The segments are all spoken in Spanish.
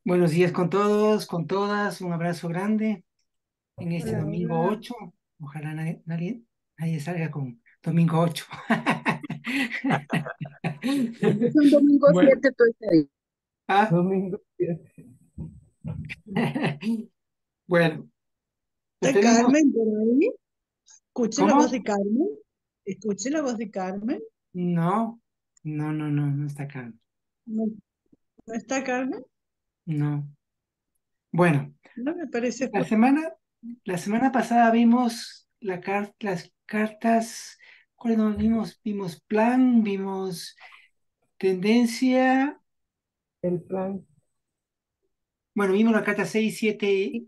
Buenos días con todos, con todas. Un abrazo grande en este Hola, domingo hola. 8. Ojalá nadie salga con domingo 8. Es un domingo Bueno, 7, tú estás ahí. ah, Domingo 7. bueno, pues ¿Está tenemos, Carmen por ahí? Escuche la voz ¿cómo? de Carmen. Escuche la voz de Carmen. No, no está acá. ¿No, no está Carmen? No. Bueno, No me parece. la semana, la semana pasada vimos las cartas. ¿Cuáles nos vimos? Vimos plan, vimos tendencia. El plan. Bueno, vimos la carta 6, 7.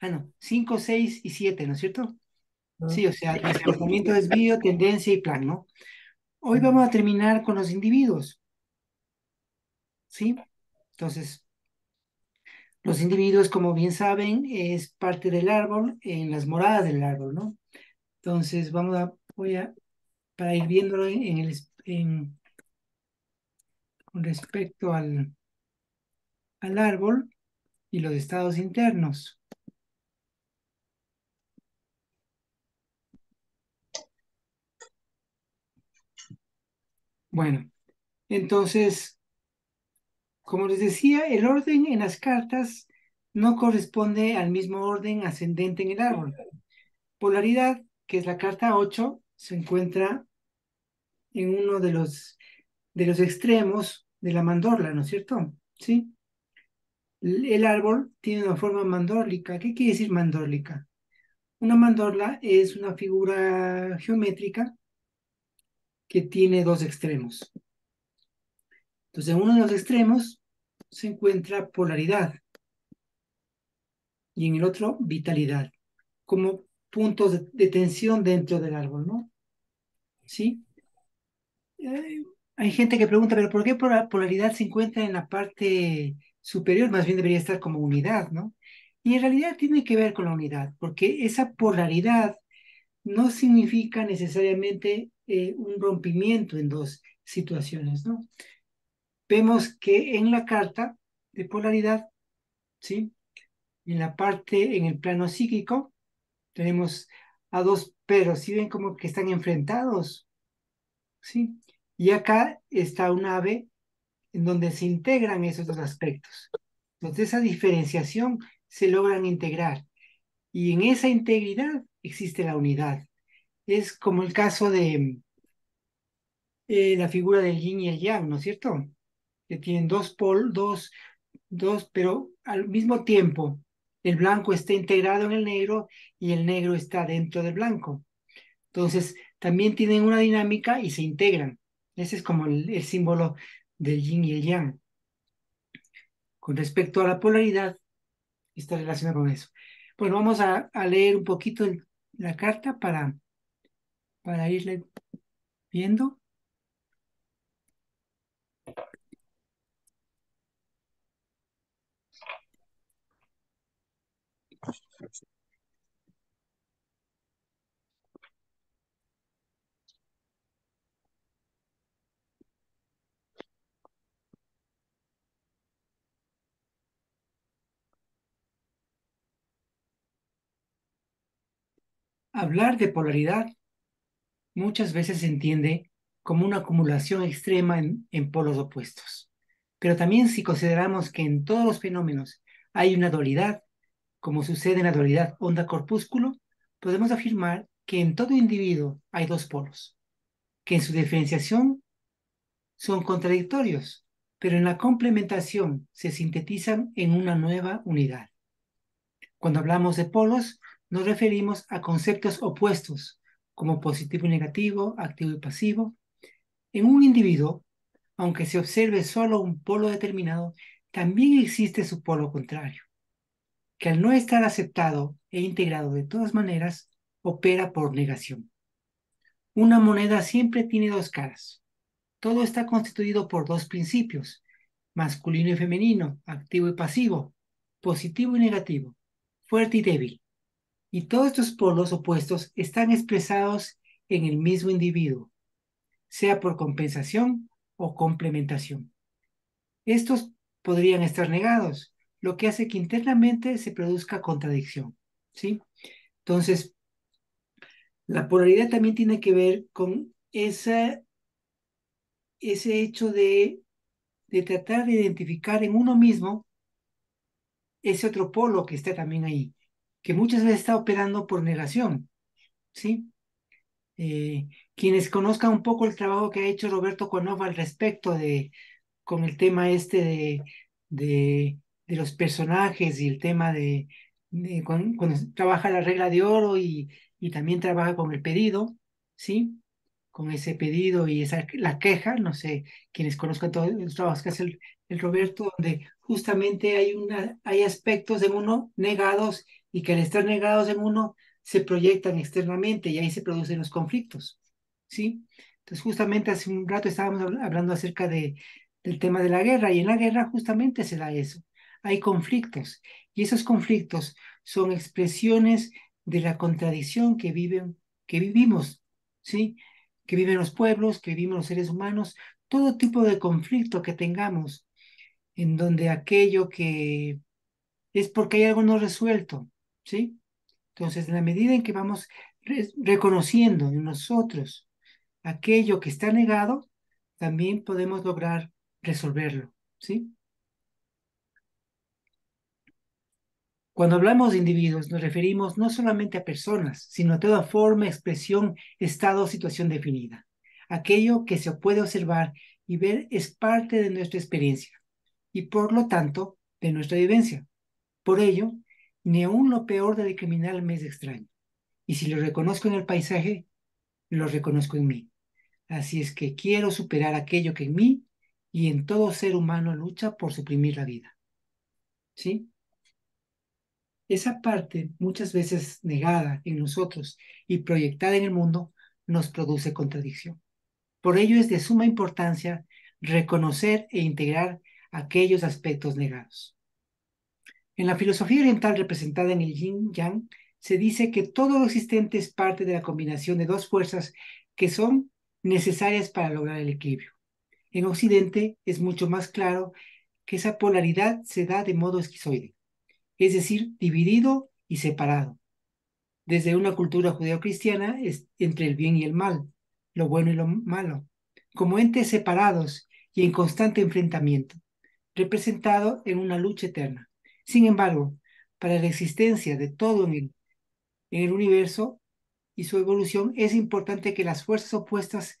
No, 5, 6 y 7, ¿no es cierto? ¿No? Sí, o sea, desplazamiento, desvío, tendencia y plan, ¿no? Hoy vamos a terminar con los individuos, ¿sí? Entonces, los individuos, como bien saben, es parte del árbol en las moradas del árbol, ¿no? Entonces, para ir viéndolo con respecto al árbol y los estados internos. Bueno, entonces, como les decía, el orden en las cartas no corresponde al mismo orden ascendente en el árbol. Polaridad, que es la carta 8, se encuentra en uno de los extremos de la mandorla, ¿no es cierto? ¿Sí? El árbol tiene una forma mandórlica. ¿Qué quiere decir mandórlica? Una mandorla es una figura geométrica que tiene dos extremos. Entonces, en uno de los extremos se encuentra polaridad y en el otro vitalidad, como puntos de tensión dentro del árbol, ¿no? ¿Sí? Eh, Hay gente que pregunta, pero ¿por qué polaridad se encuentra en la parte superior? Más bien debería estar como unidad, ¿no? Y en realidad tiene que ver con la unidad, porque esa polaridad no significa necesariamente un rompimiento en dos situaciones, ¿no? Vemos que en la carta de polaridad, ¿sí? En el plano psíquico, tenemos a dos perros, ¿sí ven como que están enfrentados? ¿Sí? Y acá está un ave en donde se integran esos dos aspectos. Entonces, esa diferenciación se logran integrar y en esa integridad existe la unidad. Es como el caso de la figura del yin y el yang, ¿no es cierto? Que tienen dos, pero al mismo tiempo el blanco está integrado en el negro y el negro está dentro del blanco. Entonces, también tienen una dinámica y se integran. Ese es como el símbolo del yin y el yang. Con respecto a la polaridad, está relacionado con eso. Bueno, vamos a leer un poquito la carta para irle viendo. Hablar de polaridad muchas veces se entiende como una acumulación extrema en polos opuestos. Pero también si consideramos que en todos los fenómenos hay una dualidad, como sucede en la dualidad onda-corpúsculo, podemos afirmar que en todo individuo hay dos polos, que en su diferenciación son contradictorios, pero en la complementación se sintetizan en una nueva unidad. Cuando hablamos de polos, nos referimos a conceptos opuestos, como positivo y negativo, activo y pasivo. En un individuo, aunque se observe solo un polo determinado, también existe su polo contrario, que al no estar aceptado e integrado de todas maneras, opera por negación. Una moneda siempre tiene dos caras. Todo está constituido por dos principios, masculino y femenino, activo y pasivo, positivo y negativo, fuerte y débil. Y todos estos polos opuestos están expresados en el mismo individuo, sea por compensación o complementación. Estos podrían estar negados, lo que hace que internamente se produzca contradicción, ¿sí? Entonces, la polaridad también tiene que ver con ese hecho de tratar de identificar en uno mismo ese otro polo que está también ahí, que muchas veces está operando por negación, ¿sí? Quienes conozcan un poco el trabajo que ha hecho Roberto Conova al respecto con el tema este de, de los personajes y el tema de cuando trabaja la regla de oro y también trabaja con el pedido, ¿sí? Con ese pedido y la queja, no sé, quienes conozcan todos los trabajos que hace el Roberto, donde justamente hay aspectos en uno negados y que al estar negados en uno se proyectan externamente y ahí se producen los conflictos, ¿sí? Entonces, justamente hace un rato estábamos hablando acerca del tema de la guerra y en la guerra justamente se da eso. Hay conflictos y esos conflictos son expresiones de la contradicción que vivimos, ¿sí? Que viven los pueblos, que vivimos los seres humanos, todo tipo de conflicto que tengamos, en donde aquello que es porque hay algo no resuelto, ¿sí? Entonces, en la medida en que vamos reconociendo en nosotros aquello que está negado, también podemos lograr resolverlo, ¿sí? Cuando hablamos de individuos, nos referimos no solamente a personas, sino a toda forma, expresión, estado o situación definida. Aquello que se puede observar y ver es parte de nuestra experiencia y por lo tanto de nuestra vivencia. Por ello, ni aun lo peor del criminal me es extraño. Y si lo reconozco en el paisaje, lo reconozco en mí. Así es que quiero superar aquello que en mí y en todo ser humano lucha por suprimir la vida. ¿Sí? Esa parte, muchas veces negada en nosotros y proyectada en el mundo, nos produce contradicción. Por ello es de suma importancia reconocer e integrar aquellos aspectos negados. En la filosofía oriental representada en el Yin-Yang, se dice que todo lo existente es parte de la combinación de dos fuerzas que son necesarias para lograr el equilibrio. En Occidente es mucho más claro que esa polaridad se da de modo esquizoide, es decir, dividido y separado, desde una cultura judeocristiana entre el bien y el mal, lo bueno y lo malo, como entes separados y en constante enfrentamiento, representado en una lucha eterna. Sin embargo, para la existencia de todo en el universo y su evolución, es importante que las fuerzas opuestas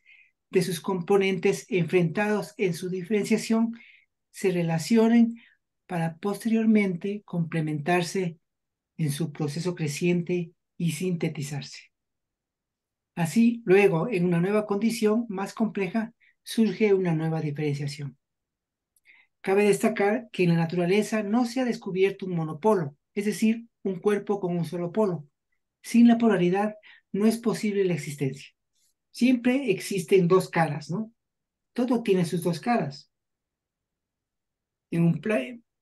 de sus componentes enfrentados en su diferenciación se relacionen para posteriormente complementarse en su proceso creciente y sintetizarse. Así, luego, en una nueva condición más compleja, surge una nueva diferenciación. Cabe destacar que en la naturaleza no se ha descubierto un monopolo, es decir, un cuerpo con un solo polo. Sin la polaridad no es posible la existencia. Siempre existen dos caras, ¿no? Todo tiene sus dos caras. En un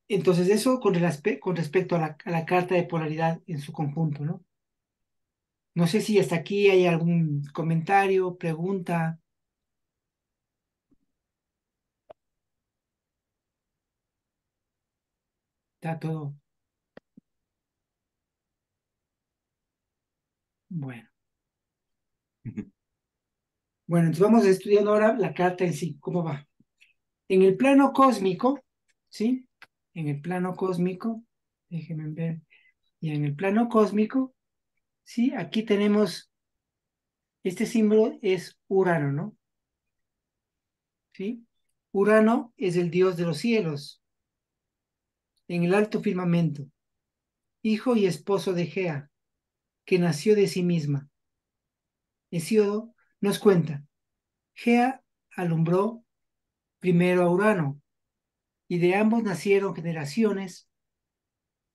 Entonces, eso con respecto a la carta de polaridad en su conjunto, ¿no? No sé si hasta aquí hay algún comentario, pregunta, está todo bueno. Bueno, entonces vamos estudiando ahora la carta en sí, cómo va. En el plano cósmico, ¿sí? En el plano cósmico, déjenme ver, y en el plano cósmico, ¿sí? Aquí tenemos, este símbolo es Urano, ¿no? ¿Sí? Urano es el dios de los cielos, en el alto firmamento, hijo y esposo de Gea, que nació de sí misma. Hesíodo nos cuenta, Gea alumbró primero a Urano, y de ambos nacieron generaciones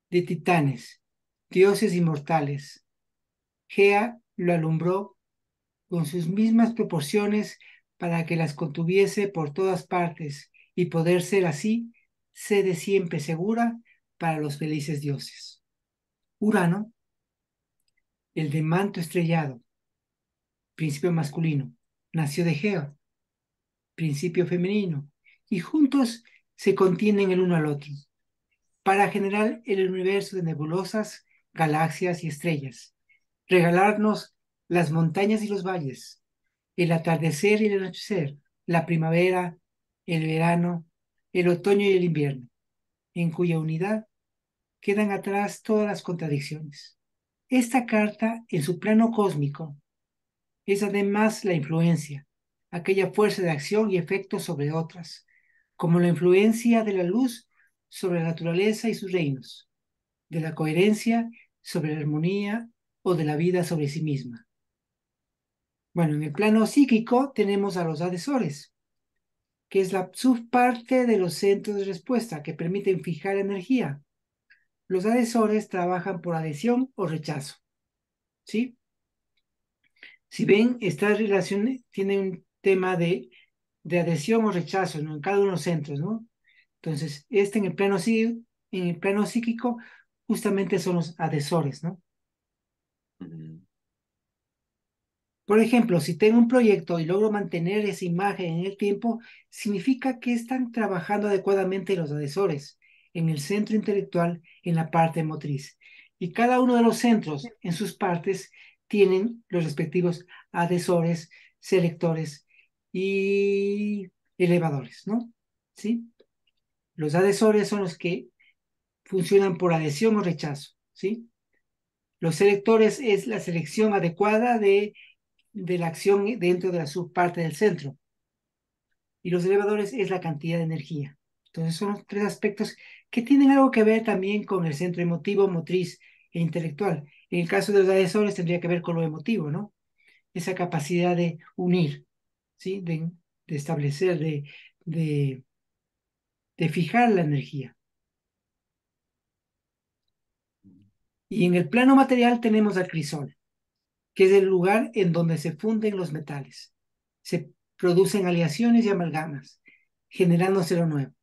de titanes, dioses inmortales. Gea lo alumbró con sus mismas proporciones para que las contuviese por todas partes y poder ser así sede siempre segura para los felices dioses. Urano, el de manto estrellado, principio masculino, nació de Gea, principio femenino, y juntos se contienen el uno al otro. para generar el universo de nebulosas, galaxias y estrellas, regalarnos las montañas y los valles, el atardecer y el anochecer, la primavera, el verano, el otoño y el invierno, en cuya unidad quedan atrás todas las contradicciones. Esta carta, en su plano cósmico, es además la influencia, aquella fuerza de acción y efecto sobre otras, como la influencia de la luz sobre la naturaleza y sus reinos, de la coherencia sobre la armonía o de la vida sobre sí misma. Bueno, en el plano psíquico tenemos a los adhesores, que es la subparte de los centros de respuesta que permiten fijar energía. Los adhesores trabajan por adhesión o rechazo, ¿sí? Si ven, esta relación tiene un tema de adhesión o rechazo, ¿no? En cada uno de los centros, ¿no? Entonces, en el plano, en el plano psíquico, justamente son los adhesores, ¿no? Ujú. Por ejemplo, si tengo un proyecto y logro mantener esa imagen en el tiempo, significa que están trabajando adecuadamente los adhesores en el centro intelectual, en la parte motriz. Y cada uno de los centros en sus partes tienen los respectivos adhesores, selectores y elevadores, ¿no? ¿Sí? Los adhesores son los que funcionan por adhesión o rechazo, ¿sí? Los selectores es la selección adecuada de la acción dentro de la subparte del centro. Y los elevadores es la cantidad de energía. Entonces son los tres aspectos que tienen algo que ver también con el centro emotivo, motriz e intelectual. En el caso de los adhesores tendría que ver con lo emotivo, ¿no? Esa capacidad de unir, ¿sí? De establecer, de, de fijar la energía. Y en el plano material tenemos al crisol, que es el lugar en donde se funden los metales. Se producen aleaciones y amalgamas, generándose lo nuevo.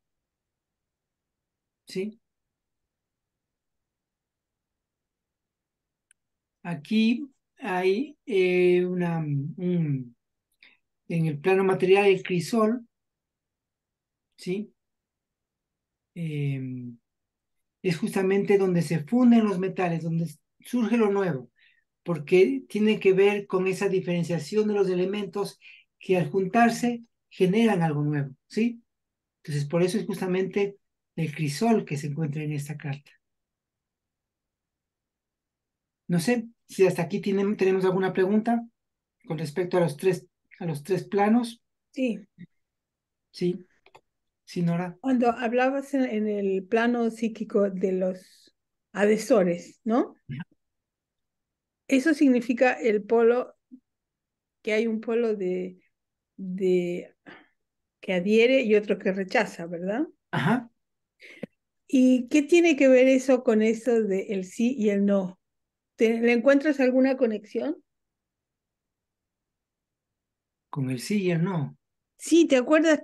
¿Sí? Aquí hay en el plano material el crisol, ¿sí? Eh, es justamente donde se funden los metales, donde surge lo nuevo, porque tiene que ver con esa diferenciación de los elementos que al juntarse generan algo nuevo, ¿sí? Entonces, por eso es justamente el crisol que se encuentra en esta carta. No sé si hasta aquí tenemos alguna pregunta con respecto a los tres planos, Sí, ¿sí? Sí, Nora. cuando hablabas en el plano psíquico de los adhesores, ¿no? Eso significa el polo, que hay un polo de que adhiere y otro que rechaza, ¿verdad? Ajá, ¿Y qué tiene que ver eso con eso de el sí y el no? ¿Le encuentras alguna conexión? con el sí y el no. Sí, ¿te acuerdas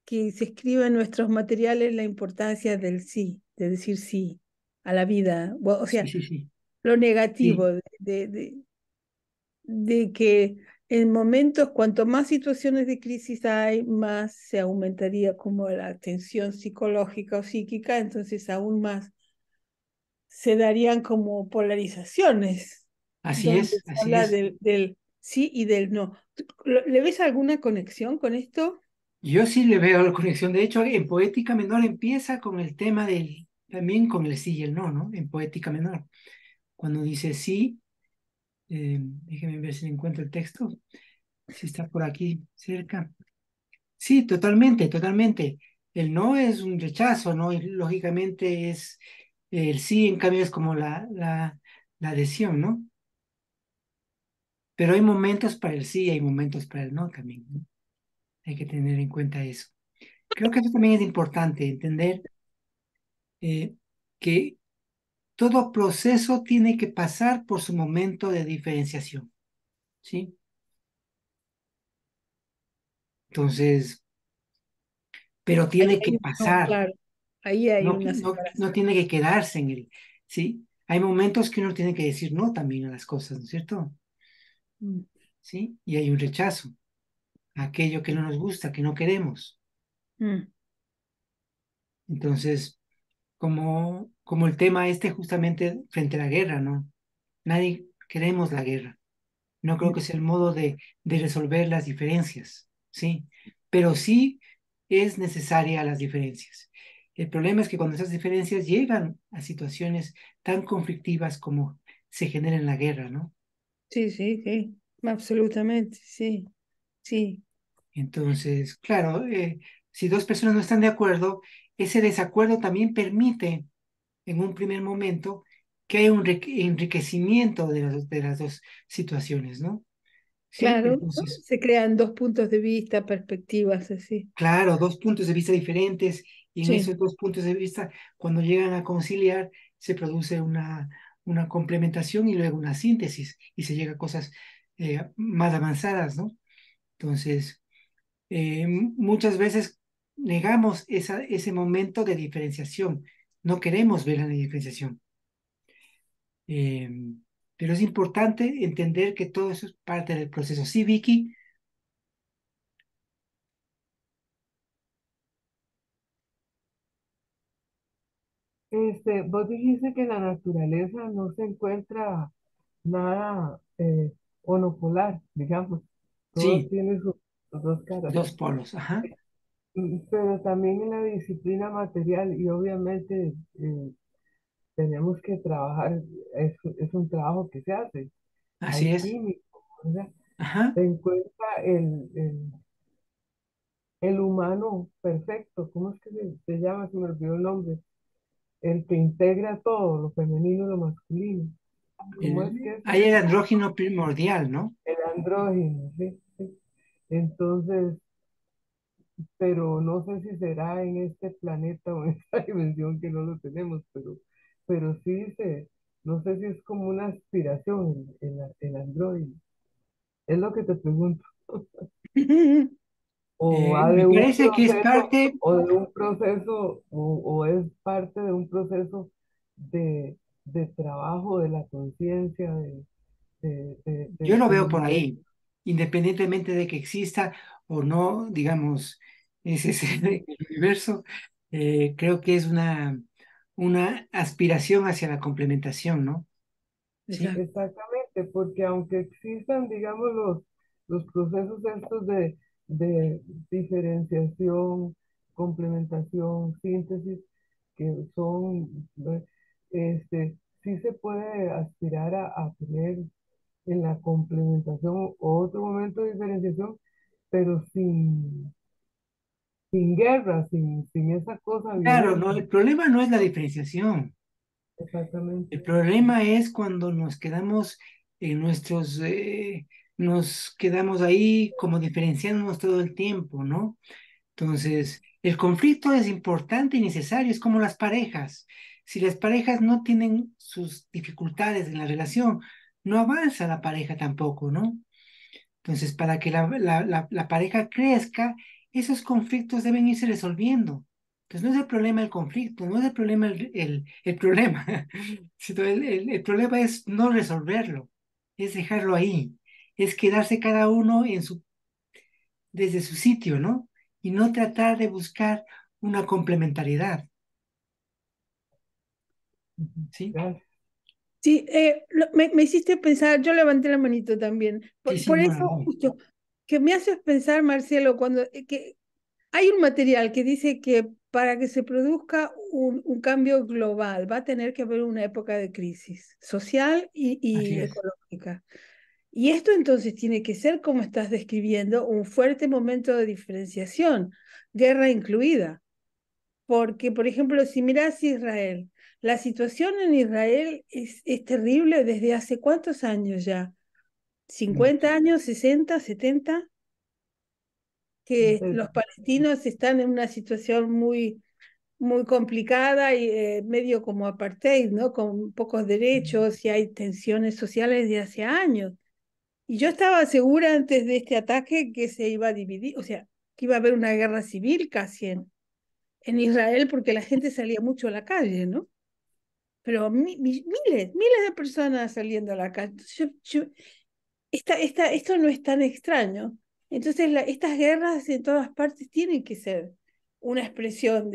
que se escribe en nuestros materiales la importancia del sí, de decir sí a la vida? O Sí, sea, sí, sí. lo negativo Sí, de que en momentos, cuanto más situaciones de crisis hay, más se aumentaría como la tensión psicológica o psíquica, entonces aún más se darían como polarizaciones, así donde es, se así habla es. del sí y del no. ¿Le ves alguna conexión con esto? Yo sí le veo la conexión. De hecho, en Poética Menor empieza con el tema también con el sí y el no, ¿no? En Poética Menor. Cuando dice sí, déjeme ver si encuentro el texto, si está por aquí cerca. Sí, totalmente, totalmente. El no es un rechazo, ¿no? Y lógicamente es el sí, en cambio, es como la adhesión, ¿no? Pero hay momentos para el sí y hay momentos para el no también, ¿no? Hay que tener en cuenta eso. Creo que eso también es importante, entender eh, que todo proceso tiene que pasar por su momento de diferenciación, ¿sí? Entonces, pero Ahí tiene que hay no, pasar, claro, ahí hay no, una no separación. tiene que quedarse en él, ¿sí? Hay momentos que uno tiene que decir no también a las cosas, ¿no es cierto? Mm, ¿Sí? Y hay un rechazo a aquello que no nos gusta, que no queremos. mm. Entonces, como el tema este justamente frente a la guerra, ¿no? Nadie queremos la guerra. No creo que sea el modo de resolver las diferencias, ¿sí? Pero sí es necesaria las diferencias. El problema es que cuando esas diferencias llegan a situaciones tan conflictivas como se genera en la guerra, ¿no? Sí, sí, sí, absolutamente, sí, sí, Entonces, claro, si dos personas no están de acuerdo, ese desacuerdo también permite en un primer momento que haya un enriquecimiento de las dos situaciones, ¿no? Sí, claro, ¿no? entonces, Se crean dos puntos de vista, perspectivas así. claro, dos puntos de vista diferentes y en Sí, esos dos puntos de vista, cuando llegan a conciliar, se produce una complementación y luego una síntesis y se llega a cosas más avanzadas, ¿no? Entonces, muchas veces negamos ese momento de diferenciación, no queremos ver la diferenciación. Eh, pero es importante entender que todo eso es parte del proceso. Sí, Vicky, Vos dijiste que en la naturaleza no se encuentra nada monopolar, digamos, todo sí, tiene sus dos caras. dos polos, ajá, Pero también en la disciplina material y obviamente tenemos que trabajar, es un trabajo que se hace, así hay es, químicos, ¿verdad? ajá, Se encuentra el humano perfecto, ¿cómo es que se llama? Se me olvidó el nombre, el que integra todo, lo femenino y lo masculino. ¿Cómo es que es hay el andrógeno primordial, ¿no? el andrógeno? ¿Sí? Sí. Entonces, pero no sé si será en este planeta o en esta dimensión que no lo tenemos, pero sí no sé si es como una aspiración el androide. Es lo que te pregunto. O va de Me un parece que es proceso, parte, o es parte de un proceso de trabajo de la conciencia, yo lo del veo por universo. ahí, independientemente de que exista o no, digamos, ese el universo, creo que es una aspiración hacia la complementación, ¿no? Sí, exacto. Exactamente, porque aunque existan, digamos, los procesos estos de diferenciación, complementación, síntesis, que son, ¿ve? Sí se puede aspirar a tener en la complementación otro momento de diferenciación, pero sin guerra, sin esa cosa claro, no, violenta. el problema no es la diferenciación. Exactamente. El problema es cuando nos quedamos en nos quedamos ahí como diferenciándonos todo el tiempo, ¿no? Entonces, el conflicto es importante y necesario, es como las parejas. Si las parejas no tienen sus dificultades en la relación, no avanza la pareja tampoco, ¿no? Entonces, para que la pareja crezca, esos conflictos deben irse resolviendo. Entonces, no es el problema el conflicto, no es el problema el problema, sino el problema es no resolverlo, es dejarlo ahí, es quedarse cada uno desde su sitio, ¿no? Y no tratar de buscar una complementariedad, Ujú. ¿sí? Gracias. Sí, me hiciste pensar, yo levanté la manito también, Sí, sí, por no, eso no. justo, que me haces pensar, Marcelo, cuando que hay un material que dice que para que se produzca un cambio global va a tener que haber una época de crisis social Así y es. ecológica. Y esto entonces tiene que ser, como estás describiendo, un fuerte momento de diferenciación, guerra incluida. Porque, por ejemplo, si miras Israel, la situación en Israel es terrible desde hace cuántos años ya, Mucho. 50 años, 60, 70, que los palestinos están en una situación muy complicada y medio como apartheid, ¿no? Con pocos derechos y hay tensiones sociales de hace años. Y yo estaba segura antes de este ataque que se iba a dividir, o sea, que iba a haber una guerra civil casi en Israel porque la gente salía mucho a la calle, ¿no? Pero miles de personas saliendo a la calle. Entonces esto no es tan extraño. Entonces, estas guerras en todas partes tienen que ser una expresión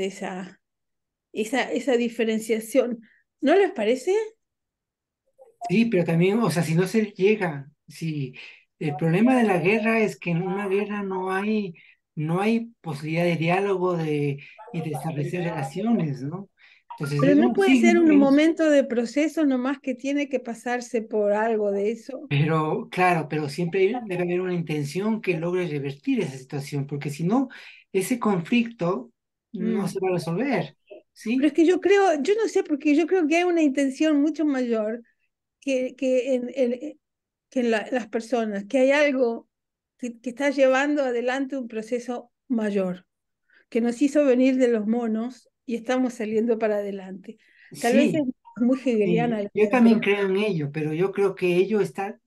esa diferenciación. ¿No les parece? Sí, pero también, o sea, si no se llega, si el problema de la guerra es que en una guerra no hay posibilidad de diálogo y de establecer relaciones, ¿no? Entonces Pero no ellos puede ser siguen, un momento de proceso nomás que tiene que pasarse por algo de eso. pero claro, pero siempre debe haber una intención que logre revertir esa situación, porque si no, ese conflicto no Mm. se va a resolver, Pero es ¿sí? que yo creo, yo no sé, porque yo creo que hay una intención mucho mayor que en las personas, que hay algo que está llevando adelante un proceso mayor, que nos hizo venir de los monos y estamos saliendo para adelante. Tal vez es Sí, muy hegeliana sí, la yo idea, también pero creo en ello, pero yo creo que ello está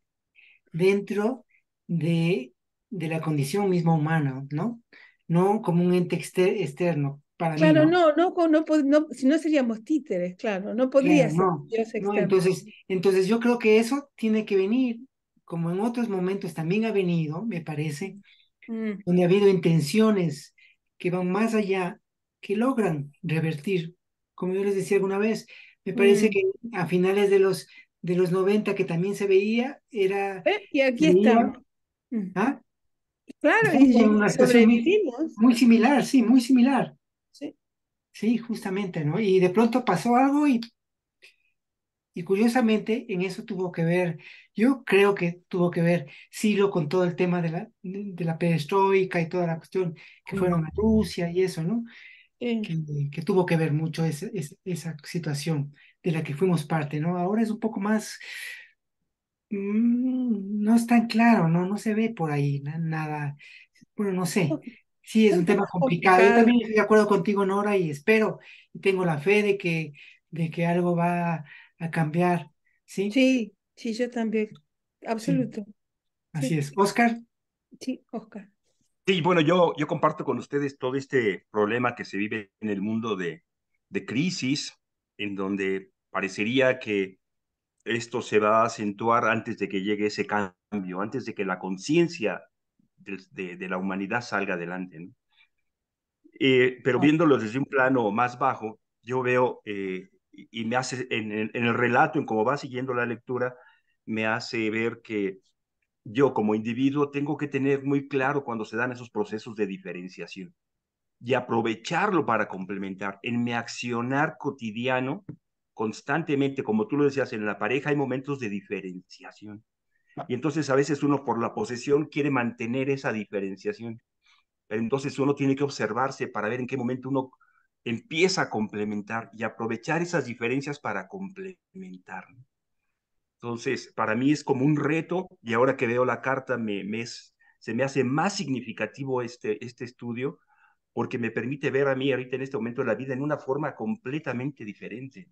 dentro de, de la condición misma humana, ¿no? No como un ente externo, para mí, claro, ¿no? no, no, si no seríamos títeres, claro, no podría Claro, ser no, Dios no, externo. entonces yo creo que eso tiene que venir, como en otros momentos también ha venido, me parece, Mm, donde ha habido intenciones que van más allá, que logran revertir, como yo les decía alguna vez, me parece mm. que a finales de los 90 que también se veía, Y se aquí veía, estamos. Mm. ¿ah? Claro, Estamos en una situación sobrevivimos. muy similar, sí, muy similar. Sí. Sí, justamente, ¿no? Y de pronto pasó algo y curiosamente en eso tuvo que ver, yo creo que tuvo que ver Silo con todo el tema de la perestroika y toda la cuestión que Mm. fueron a Rusia y eso, ¿no? Sí. Que, que tuvo que ver mucho esa situación de la que fuimos parte, ¿no? Ahora es un poco más, no es tan claro, ¿no? No se ve por ahí nada. Bueno, no sé. Sí, es Son un tema temas complicado. Yo complicados. también estoy de acuerdo contigo, Nora, y espero y tengo la fe de que algo va a cambiar. ¿Sí? Sí, sí, yo también. Sí, Absoluto. así Sí, es. Oscar, sí, Oscar. Sí, bueno, yo comparto con ustedes todo este problema que se vive en el mundo de crisis, en donde parecería que esto se va a acentuar antes de que llegue ese cambio, antes de que la conciencia de la humanidad salga adelante, ¿no? Pero Ah, viéndolo desde un plano más bajo, yo veo y me hace, en el relato, en cómo va siguiendo la lectura, me hace ver que yo como individuo tengo que tener muy claro cuando se dan esos procesos de diferenciación y aprovecharlo para complementar. En mi accionar cotidiano, constantemente, como tú lo decías, en la pareja hay momentos de diferenciación. Y entonces a veces uno por la posesión quiere mantener esa diferenciación. Pero entonces uno tiene que observarse para ver en qué momento uno empieza a complementar y aprovechar esas diferencias para complementar. Entonces, para mí es como un reto y ahora que veo la carta se me hace más significativo este estudio porque me permite ver a mí ahorita en este momento de la vida en una forma completamente diferente.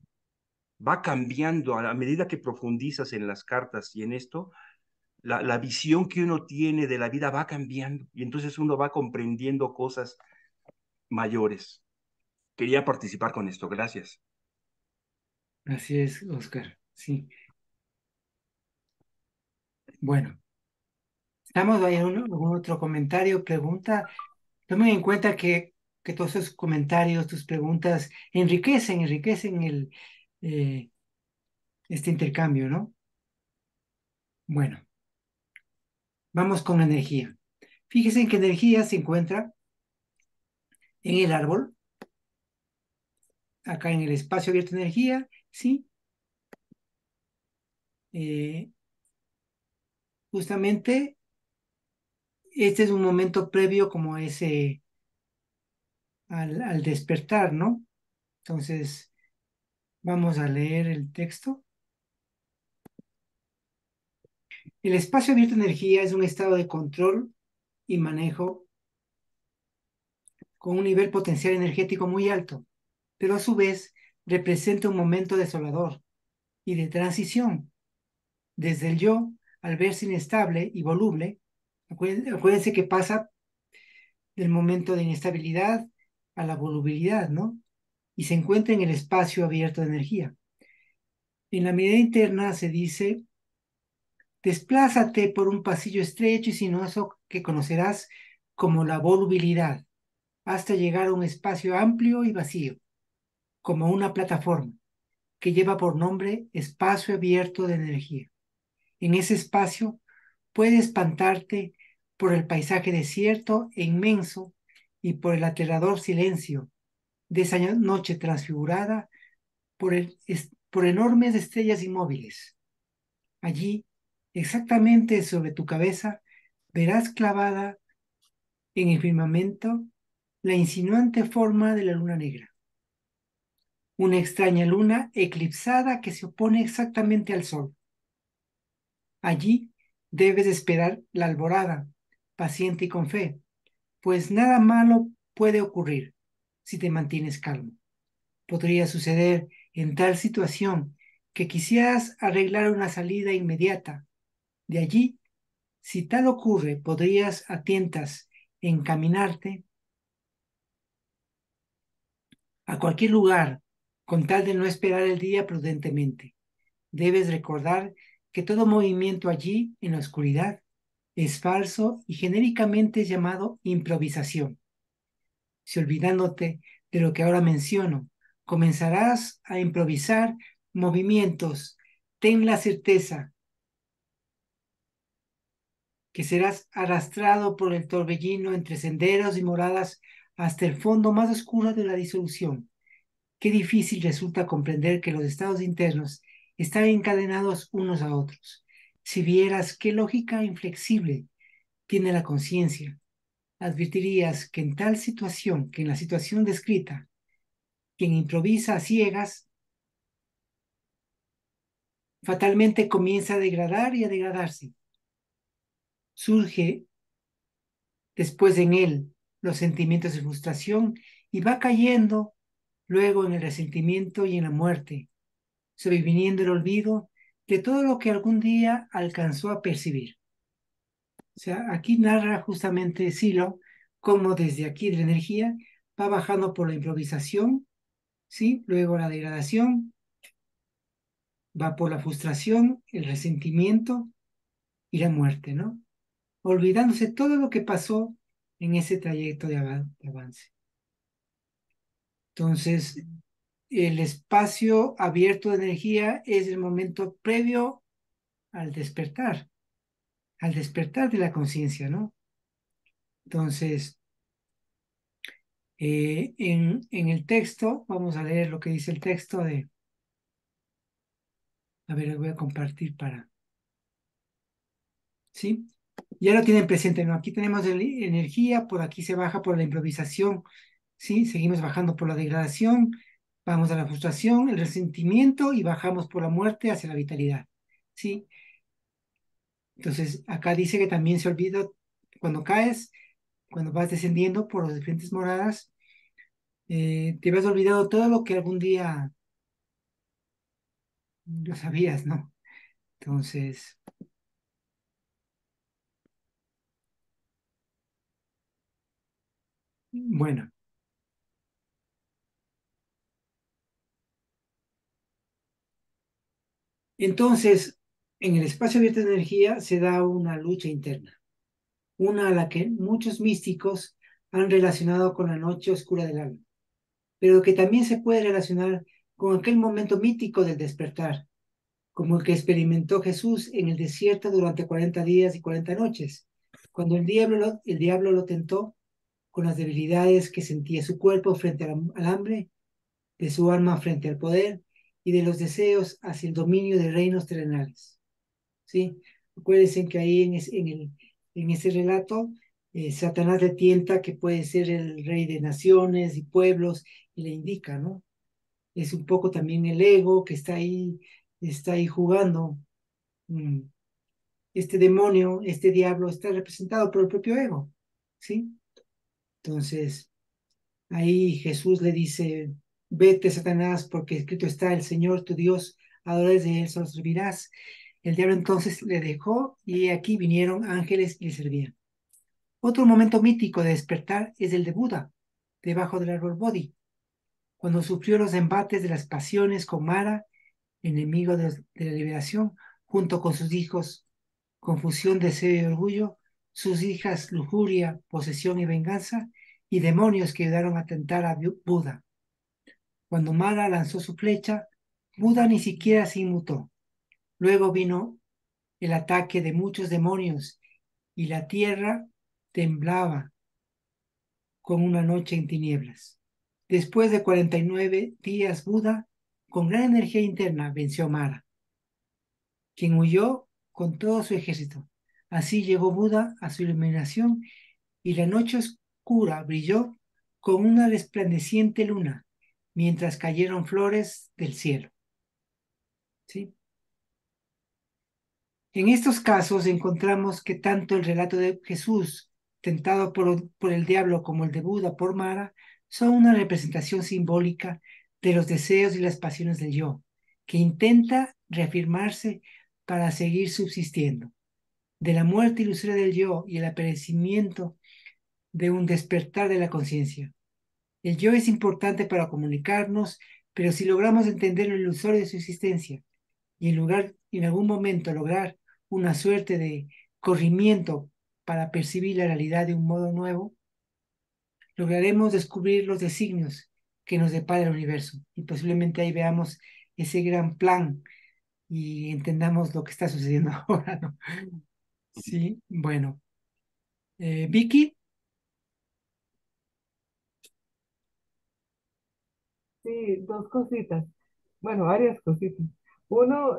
Va cambiando a medida que profundizas en las cartas y en esto, la visión que uno tiene de la vida va cambiando y entonces uno va comprendiendo cosas mayores. Quería participar con esto, gracias. así es, Oscar. Sí. Bueno, ¿estamos ahí algún otro comentario, pregunta? Tomen en cuenta que todos esos comentarios, tus preguntas, enriquecen eh, este intercambio, ¿no? Bueno, vamos con energía. Fíjense en qué energía se encuentra en el árbol, acá en el espacio abierto de energía, ¿sí? Eh, Justamente este es un momento previo como ese al despertar, ¿no? Entonces, vamos a leer el texto. El espacio abierto de energía es un estado de control y manejo con un nivel potencial energético muy alto, pero a su vez representa un momento desolador y de transición desde el yo al verse inestable y voluble. Acuérdense que pasa del momento de inestabilidad a la volubilidad, ¿no? Y se encuentra en el espacio abierto de energía. En la medida interna se dice, desplázate por un pasillo estrecho y sinuoso que conocerás como la volubilidad, hasta llegar a un espacio amplio y vacío, como una plataforma que lleva por nombre espacio abierto de energía. En ese espacio puedes espantarte por el paisaje desierto e inmenso y por el aterrador silencio de esa noche transfigurada por enormes estrellas inmóviles. Allí, exactamente sobre tu cabeza, verás clavada en el firmamento la insinuante forma de la luna negra. Una extraña luna eclipsada que se opone exactamente al sol. Allí debes esperar la alborada, paciente y con fe, pues nada malo puede ocurrir si te mantienes calmo. Podría suceder en tal situación que quisieras arreglar una salida inmediata. De allí, si tal ocurre, podrías a tientas encaminarte a cualquier lugar con tal de no esperar el día prudentemente. Debes recordar que todo movimiento allí, en la oscuridad, es falso y genéricamente es llamado improvisación. Si olvidándote de lo que ahora menciono, comenzarás a improvisar movimientos, ten la certeza que serás arrastrado por el torbellino entre senderos y moradas hasta el fondo más oscuro de la disolución. Qué difícil resulta comprender que los estados internos están encadenados unos a otros. Si vieras qué lógica inflexible tiene la conciencia, advertirías que en tal situación, que en la situación descrita, quien improvisa a ciegas, fatalmente comienza a degradar y a degradarse. Surge después en él los sentimientos de frustración y va cayendo luego en el resentimiento y en la muerte, sobreviniendo el olvido de todo lo que algún día alcanzó a percibir. O sea, aquí narra justamente Silo cómo desde aquí de la energía va bajando por la improvisación, ¿sí? Luego la degradación, va por la frustración, el resentimiento y la muerte, ¿no? Olvidándose todo lo que pasó en ese trayecto de avance. Entonces, el espacio abierto de energía es el momento previo al despertar de la conciencia, ¿no? Entonces, en el texto, vamos a leer lo que dice el texto a ver, les voy a compartir ¿sí? Ya lo tienen presente, ¿no? Aquí tenemos energía, por aquí se baja por la improvisación, ¿sí? Seguimos bajando por la degradación, vamos a la frustración, el resentimiento y bajamos por la muerte hacia la vitalidad, ¿sí? Entonces, acá dice que también se olvida cuando caes, cuando vas descendiendo por las diferentes moradas, te vas olvidado todo lo que algún día lo sabías, ¿no? Entonces, bueno, entonces, en el espacio abierto de energía se da una lucha interna, una a la que muchos místicos han relacionado con la noche oscura del alma, pero que también se puede relacionar con aquel momento mítico del despertar, como el que experimentó Jesús en el desierto durante 40 días y 40 noches, cuando el diablo lo tentó con las debilidades que sentía su cuerpo frente al hambre, de su alma frente al poder y de los deseos hacia el dominio de reinos terrenales. ¿Sí? Acuérdense que ahí en ese relato, Satanás le tienta que puede ser el rey de naciones y pueblos y le indica, ¿no? Es un poco también el ego que está ahí jugando. Mm, Este demonio, este diablo está representado por el propio ego, ¿sí? Entonces, ahí Jesús le dice, vete, Satanás, porque escrito está, el Señor tu Dios, adores de él, solo servirás. El diablo entonces le dejó y aquí vinieron ángeles y le servían. Otro momento mítico de despertar es el de Buda, debajo del árbol Bodhi, cuando sufrió los embates de las pasiones con Mara, enemigo de la liberación, junto con sus hijos, confusión, deseo y orgullo, sus hijas, lujuria, posesión y venganza, y demonios que ayudaron a tentar a Buda. Cuando Mara lanzó su flecha, Buda ni siquiera se inmutó. Luego vino el ataque de muchos demonios y la tierra temblaba con una noche en tinieblas. Después de 49 días, Buda, con gran energía interna, venció a Mara, quien huyó con todo su ejército. Así llegó Buda a su iluminación y la noche oscura brilló con una resplandeciente luna, mientras cayeron flores del cielo. ¿Sí? En estos casos encontramos que tanto el relato de Jesús tentado por el diablo como el de Buda por Mara son una representación simbólica de los deseos y las pasiones del yo, que intenta reafirmarse para seguir subsistiendo, de la muerte ilusoria del yo y el aparecimiento de un despertar de la conciencia. El yo es importante para comunicarnos, pero si logramos entender lo ilusorio de su existencia y en algún momento lograr una suerte de corrimiento para percibir la realidad de un modo nuevo, lograremos descubrir los designios que nos depara el universo y posiblemente ahí veamos ese gran plan y entendamos lo que está sucediendo ahora, ¿no? Sí, bueno. Vicky, Sí, dos cositas. Bueno, varias cositas. Uno,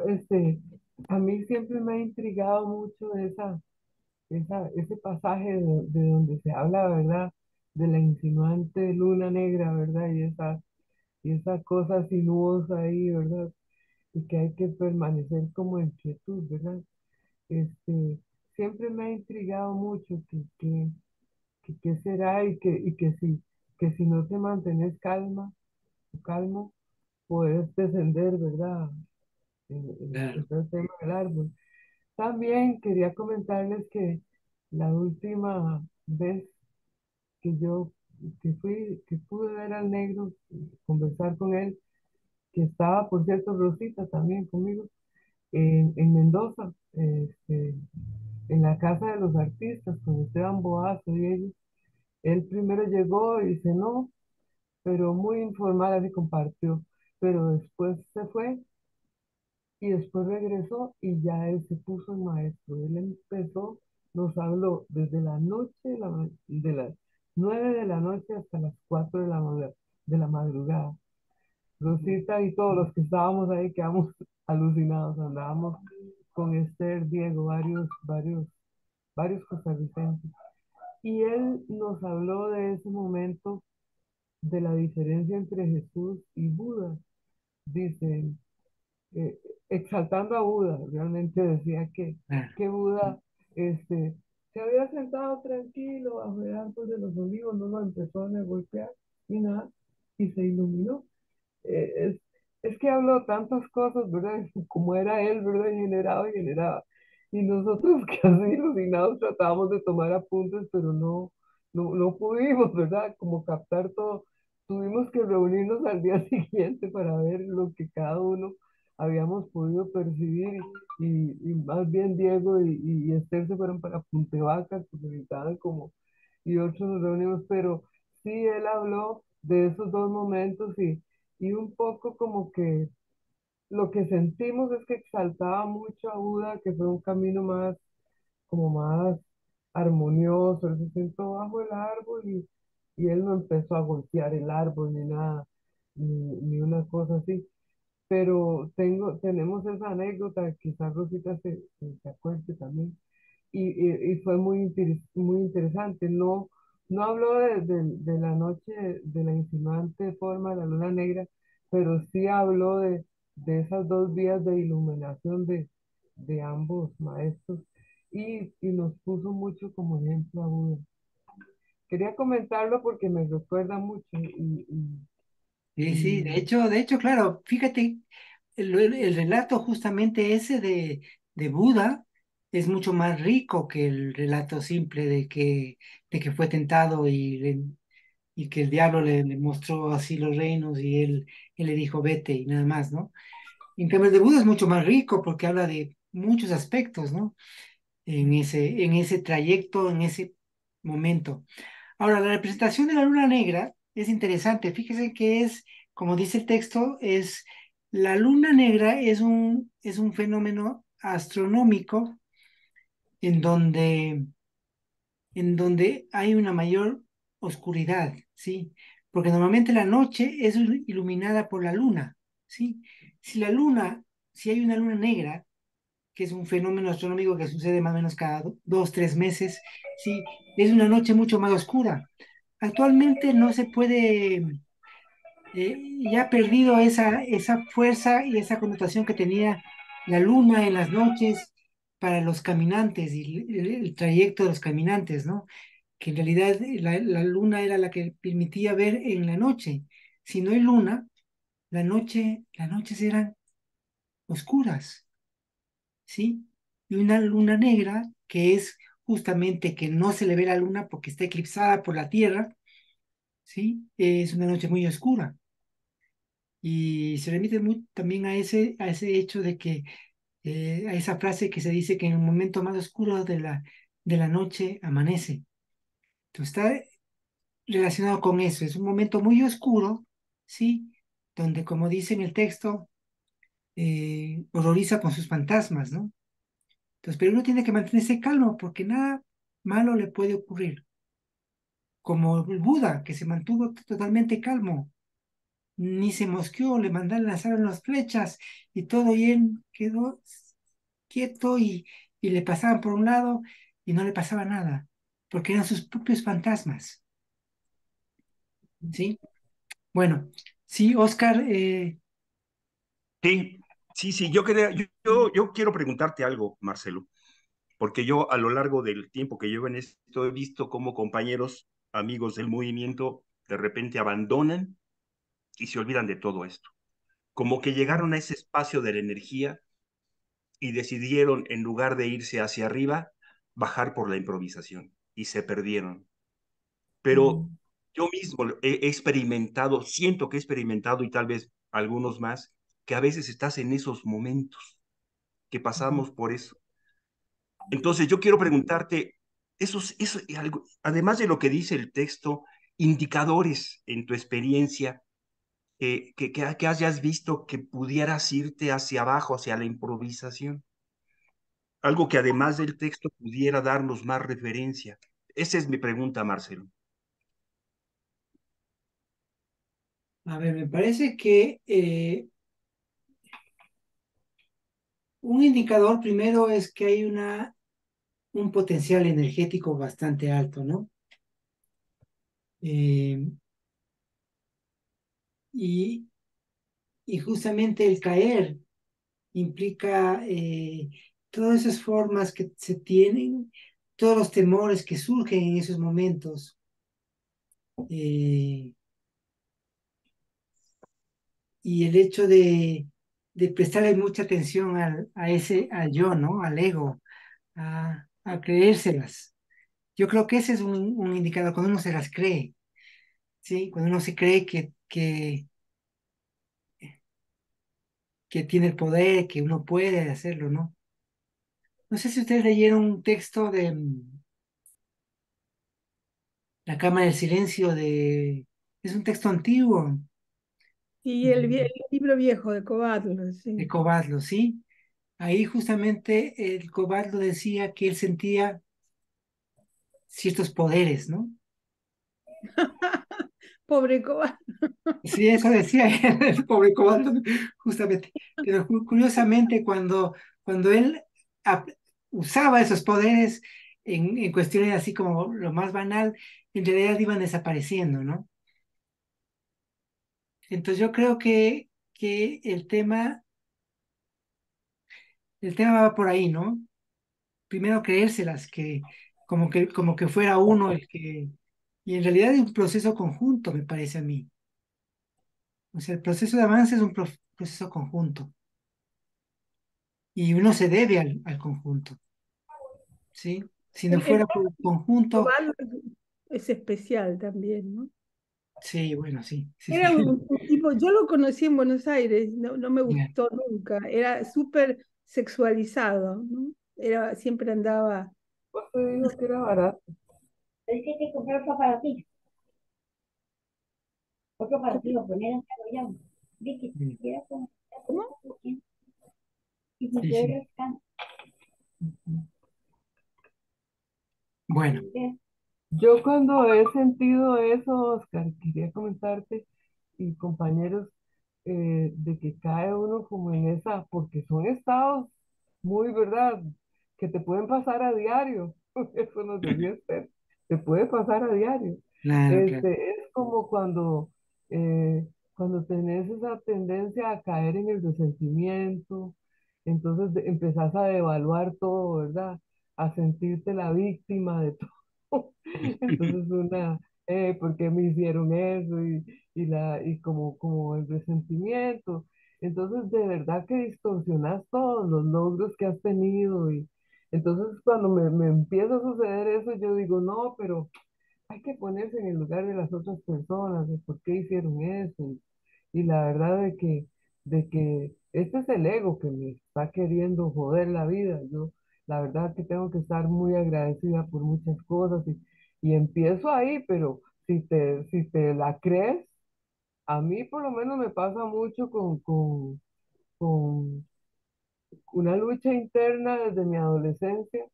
a mí siempre me ha intrigado mucho ese pasaje de donde se habla, ¿verdad? De la insinuante luna negra, ¿verdad? Y esa cosa sinuosa ahí, ¿verdad? Y que hay que permanecer como en quietud, ¿verdad? Este, siempre me ha intrigado mucho que qué será y que si no te mantienes calmo, puedes descender, ¿verdad? En claro, todo el tema del árbol. También quería comentarles que la última vez que yo que pude ver al negro, conversar con él, que estaba, por cierto, Rosita también conmigo, en Mendoza, en la Casa de los Artistas, con Esteban Boazo y ellos. Él primero llegó y cenó, pero muy informal, así compartió, pero después se fue y después regresó y ya él se puso el maestro. Él empezó, nos habló desde la noche, de las 9 de la noche hasta las 4 de la madrugada. Rosita y todos los que estábamos ahí quedamos alucinados, andábamos con Esther, Diego, varios costarricenses. Y él nos habló de ese momento, de la diferencia entre Jesús y Buda. Dice, eh, exaltando a Buda, realmente decía que, claro. que Buda este, se había sentado tranquilo bajo el árbol de los olivos, no lo empezó a golpear ni nada, y se iluminó. Es que habló tantas cosas, ¿verdad? Como era él, ¿verdad? Y generaba y generaba. Y nosotros casi iluminados tratábamos de tomar apuntes, pero no pudimos, ¿verdad? Como captar todo. Tuvimos que reunirnos al día siguiente para ver lo que cada uno habíamos podido percibir y más bien Diego y Esther se fueron para Puntevacas porque necesitaban como, y otros nos reunimos, pero sí, él habló de esos dos momentos y un poco como que lo que sentimos es que exaltaba mucho a Buda, que fue un camino más, como más armonioso. Él se sentó bajo el árbol y él no empezó a golpear el árbol ni nada, ni una cosa así. Pero tenemos esa anécdota, quizás Rosita se acuerde también, y fue muy interesante. No habló de la noche, de la insinuante forma de la luna negra, pero sí habló de esas dos vías de iluminación de ambos maestros y nos puso mucho como ejemplo a Buda. Quería comentarlo porque me recuerda mucho Sí, sí, y de hecho, claro, fíjate, el relato justamente ese de Buda es mucho más rico que el relato simple de que fue tentado y que el diablo le mostró así los reinos y él le dijo vete y nada más, ¿no? En cambio, el de Buda es mucho más rico porque habla de muchos aspectos, ¿no? En ese trayecto, en ese momento. Ahora, la representación de la luna negra es interesante. Fíjese que es como dice el texto, la luna negra es un fenómeno astronómico en donde, en donde hay una mayor oscuridad, ¿sí? Porque normalmente la noche es iluminada por la luna, ¿sí? Si la luna, si hay una luna negra, que es un fenómeno astronómico que sucede más o menos cada 2, 3 meses, ¿sí? Es una noche mucho más oscura. Actualmente no se puede, ya ha perdido esa fuerza y esa connotación que tenía la luna en las noches para los caminantes y el trayecto de los caminantes, ¿no? Que en realidad la luna era la que permitía ver en la noche. Si no hay luna, las noches eran oscuras, ¿sí? Y una luna negra, que es justamente que no se le ve la luna porque está eclipsada por la Tierra, ¿sí? Es una noche muy oscura. Y se remite también a ese hecho de que, a esa frase que se dice que en el momento más oscuro de la noche amanece. Entonces está relacionado con eso. Es un momento muy oscuro, ¿sí? Donde, como dice en el texto, horroriza con sus fantasmas, ¿no? Entonces, pero uno tiene que mantenerse calmo porque nada malo le puede ocurrir. Como el Buda, que se mantuvo totalmente calmo, ni se mosqueó, le mandaron lanzaron las flechas y todo, y él quedó quieto y le pasaban por un lado y no le pasaba nada, porque eran sus propios fantasmas, ¿sí? Bueno, sí, Oscar, Sí, sí, sí, yo quiero preguntarte algo, Marcelo, porque yo a lo largo del tiempo que llevo en esto he visto cómo compañeros, amigos del movimiento, de repente abandonan y se olvidan de todo esto. Como que llegaron a ese espacio de la energía y decidieron, en lugar de irse hacia arriba, bajar por la improvisación y se perdieron. Pero yo mismo he experimentado, siento que he experimentado y tal vez algunos más, que a veces estás en esos momentos, que pasamos por eso. Entonces yo quiero preguntarte, además de lo que dice el texto, indicadores en tu experiencia que hayas visto que pudieras irte hacia abajo, hacia la improvisación. Algo que además del texto pudiera darnos más referencia. Esa es mi pregunta, Marcelo. a ver, me parece que un indicador primero es que hay un potencial energético bastante alto, ¿no? Eh, y, y justamente el caer implica todas esas formas que se tienen, todos los temores que surgen en esos momentos, eh, y el hecho de prestarle mucha atención al yo, ¿no? Al ego, a creérselas. Yo creo que ese es un indicador cuando uno se las cree, ¿sí? Cuando uno se cree que tiene el poder, que uno puede hacerlo, ¿no? No sé si ustedes leyeron un texto de La Cámara del Silencio es un texto antiguo Y el de, libro viejo de Kovatlos, de sí. Kovadlo, ¿sí? Ahí justamente el Kovadlo decía que él sentía ciertos poderes, ¿no? Pobre Kovatlos. Sí, eso decía el pobre Kovadlo, justamente. Pero curiosamente, cuando él ap- usaba esos poderes en cuestiones así como lo más banal, en realidad iban desapareciendo, ¿no? Entonces yo creo que el tema va por ahí, ¿no? Primero creérselas, como que fuera uno el que, y en realidad es un proceso conjunto, me parece a mí. O sea, el proceso de avance es un proceso conjunto y uno se debe al conjunto, ¿sí? Si no El fuera por el conjunto, Kovatlos es especial también, ¿no? sí, bueno, sí, sí, sí. Era un tipo, yo lo conocí en Buenos Aires, no, no me Ya. gustó nunca, era súper sexualizado, ¿no? Siempre andaba. Pues te digo que era barato. Es que hay que comprar para ti. Otro partido, poner en ya. Vicky, Mm. quiero con ¿Cómo? y si Sí, yo sí. eres can, Bueno, Yo cuando he sentido eso, Oscar, quería comentarte, y compañeros, de que cae uno como en esa, porque son estados muy, ¿verdad? Que te pueden pasar a diario. Eso no sé si es cierto. Te puede pasar a diario. claro, claro. Es como cuando tenés esa tendencia a caer en el resentimiento, entonces empezás a devaluar todo, ¿verdad? A sentirte la víctima de todo. Entonces ¿por qué me hicieron eso? Y como el resentimiento. Entonces, de verdad que distorsionas todos los logros que has tenido. Y entonces, cuando me empieza a suceder eso, yo digo, no, pero hay que ponerse en el lugar de las otras personas, de por qué hicieron eso. Y la verdad de que este es el ego que me está queriendo joder la vida. Yo, la verdad que tengo que estar muy agradecida por muchas cosas, y empiezo ahí, pero si te la crees, a mí por lo menos me pasa mucho con una lucha interna desde mi adolescencia.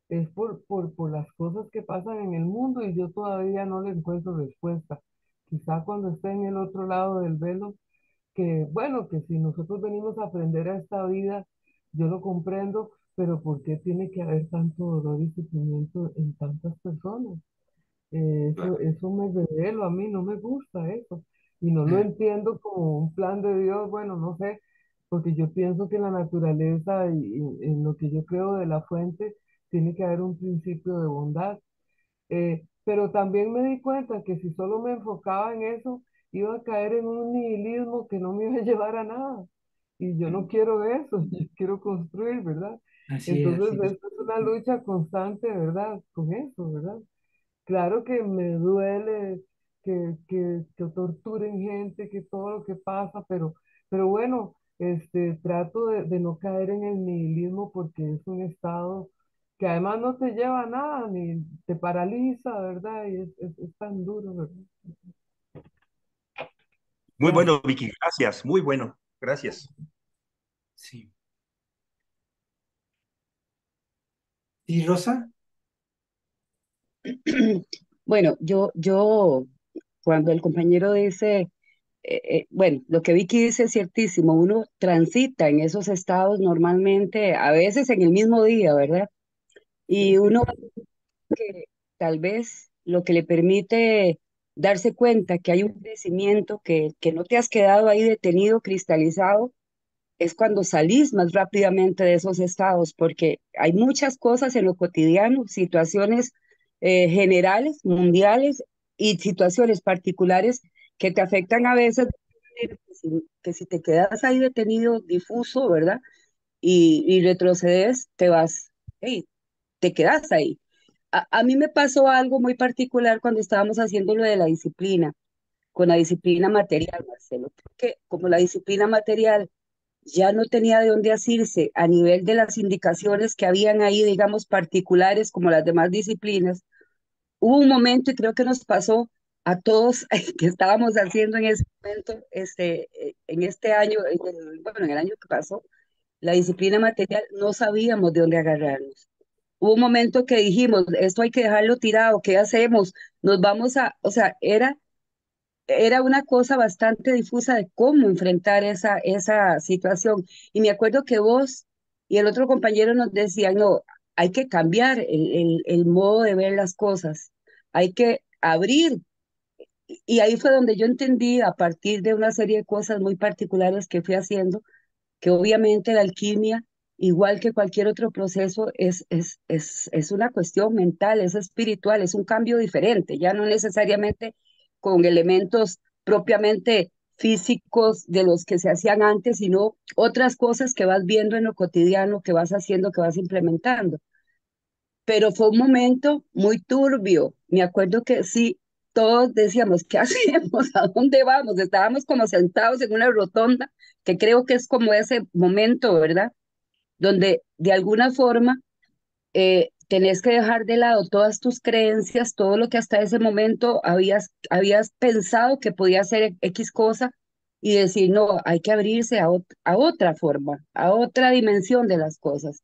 Es por las cosas que pasan en el mundo, y yo todavía no le encuentro respuesta. Quizá cuando esté en el otro lado del velo, que bueno, que si nosotros venimos a aprender a esta vida, yo lo comprendo, pero ¿por qué tiene que haber tanto dolor y sufrimiento en tantas personas? Eso me revelo, a mí no me gusta eso. Y no lo Claro. entiendo como un plan de Dios, bueno, no sé, porque yo pienso que en la naturaleza y en lo que yo creo de la fuente tiene que haber un principio de bondad. Pero también me di cuenta que si solo me enfocaba en eso, iba a caer en un nihilismo que no me iba a llevar a nada. Y yo no quiero eso, yo quiero construir, ¿verdad? Así es, Entonces, así es. esto es una lucha constante, ¿verdad? Con eso, ¿verdad? Claro que me duele que torturen gente, que todo lo que pasa, pero bueno, trato de no caer en el nihilismo, porque es un estado que además no te lleva a nada, ni te paraliza, ¿verdad? Y es tan duro, ¿verdad? Muy Claro, bueno, Vicky, gracias, muy bueno, gracias. sí. ¿Y Rosa? Bueno, yo, cuando el compañero dice, bueno, lo que Vicky dice es ciertísimo, uno transita en esos estados normalmente, a veces en el mismo día, ¿verdad? Y uno que tal vez lo que le permite darse cuenta que hay un crecimiento, que no te has quedado ahí detenido, cristalizado, es cuando salís más rápidamente de esos estados, porque hay muchas cosas en lo cotidiano, situaciones generales, mundiales y situaciones particulares que te afectan a veces, que si te quedas ahí detenido, difuso, ¿verdad? Y retrocedes, te vas, hey, te quedas ahí. A mí me pasó algo muy particular cuando estábamos haciendo lo de la disciplina, con la disciplina material, Marcelo, porque como la disciplina material ya no tenía de dónde asirse a nivel de las indicaciones que habían ahí, digamos, particulares como las demás disciplinas. Hubo un momento, y creo que nos pasó a todos que estábamos haciendo en ese momento, en este año, bueno, en el año que pasó, la disciplina material, no sabíamos de dónde agarrarnos. Hubo un momento que dijimos, esto hay que dejarlo tirado, ¿qué hacemos? Nos vamos a, o sea, era una cosa bastante difusa de cómo enfrentar esa situación. Y me acuerdo que vos y el otro compañero nos decían, no, hay que cambiar el modo de ver las cosas, hay que abrir. Y ahí fue donde yo entendí, a partir de una serie de cosas muy particulares que fui haciendo, que obviamente la alquimia, igual que cualquier otro proceso, es una cuestión mental, es espiritual, es un cambio diferente, ya no necesariamente con elementos propiamente físicos de los que se hacían antes, sino otras cosas que vas viendo en lo cotidiano, que vas haciendo, que vas implementando. Pero fue un momento muy turbio. Me acuerdo que sí, todos decíamos, ¿qué hacemos? ¿A dónde vamos? Estábamos como sentados en una rotonda, que creo que es como ese momento, ¿verdad? Donde de alguna forma tenés que dejar de lado todas tus creencias, todo lo que hasta ese momento habías pensado que podía ser X cosa y decir, no, hay que abrirse a otra forma, a otra dimensión de las cosas.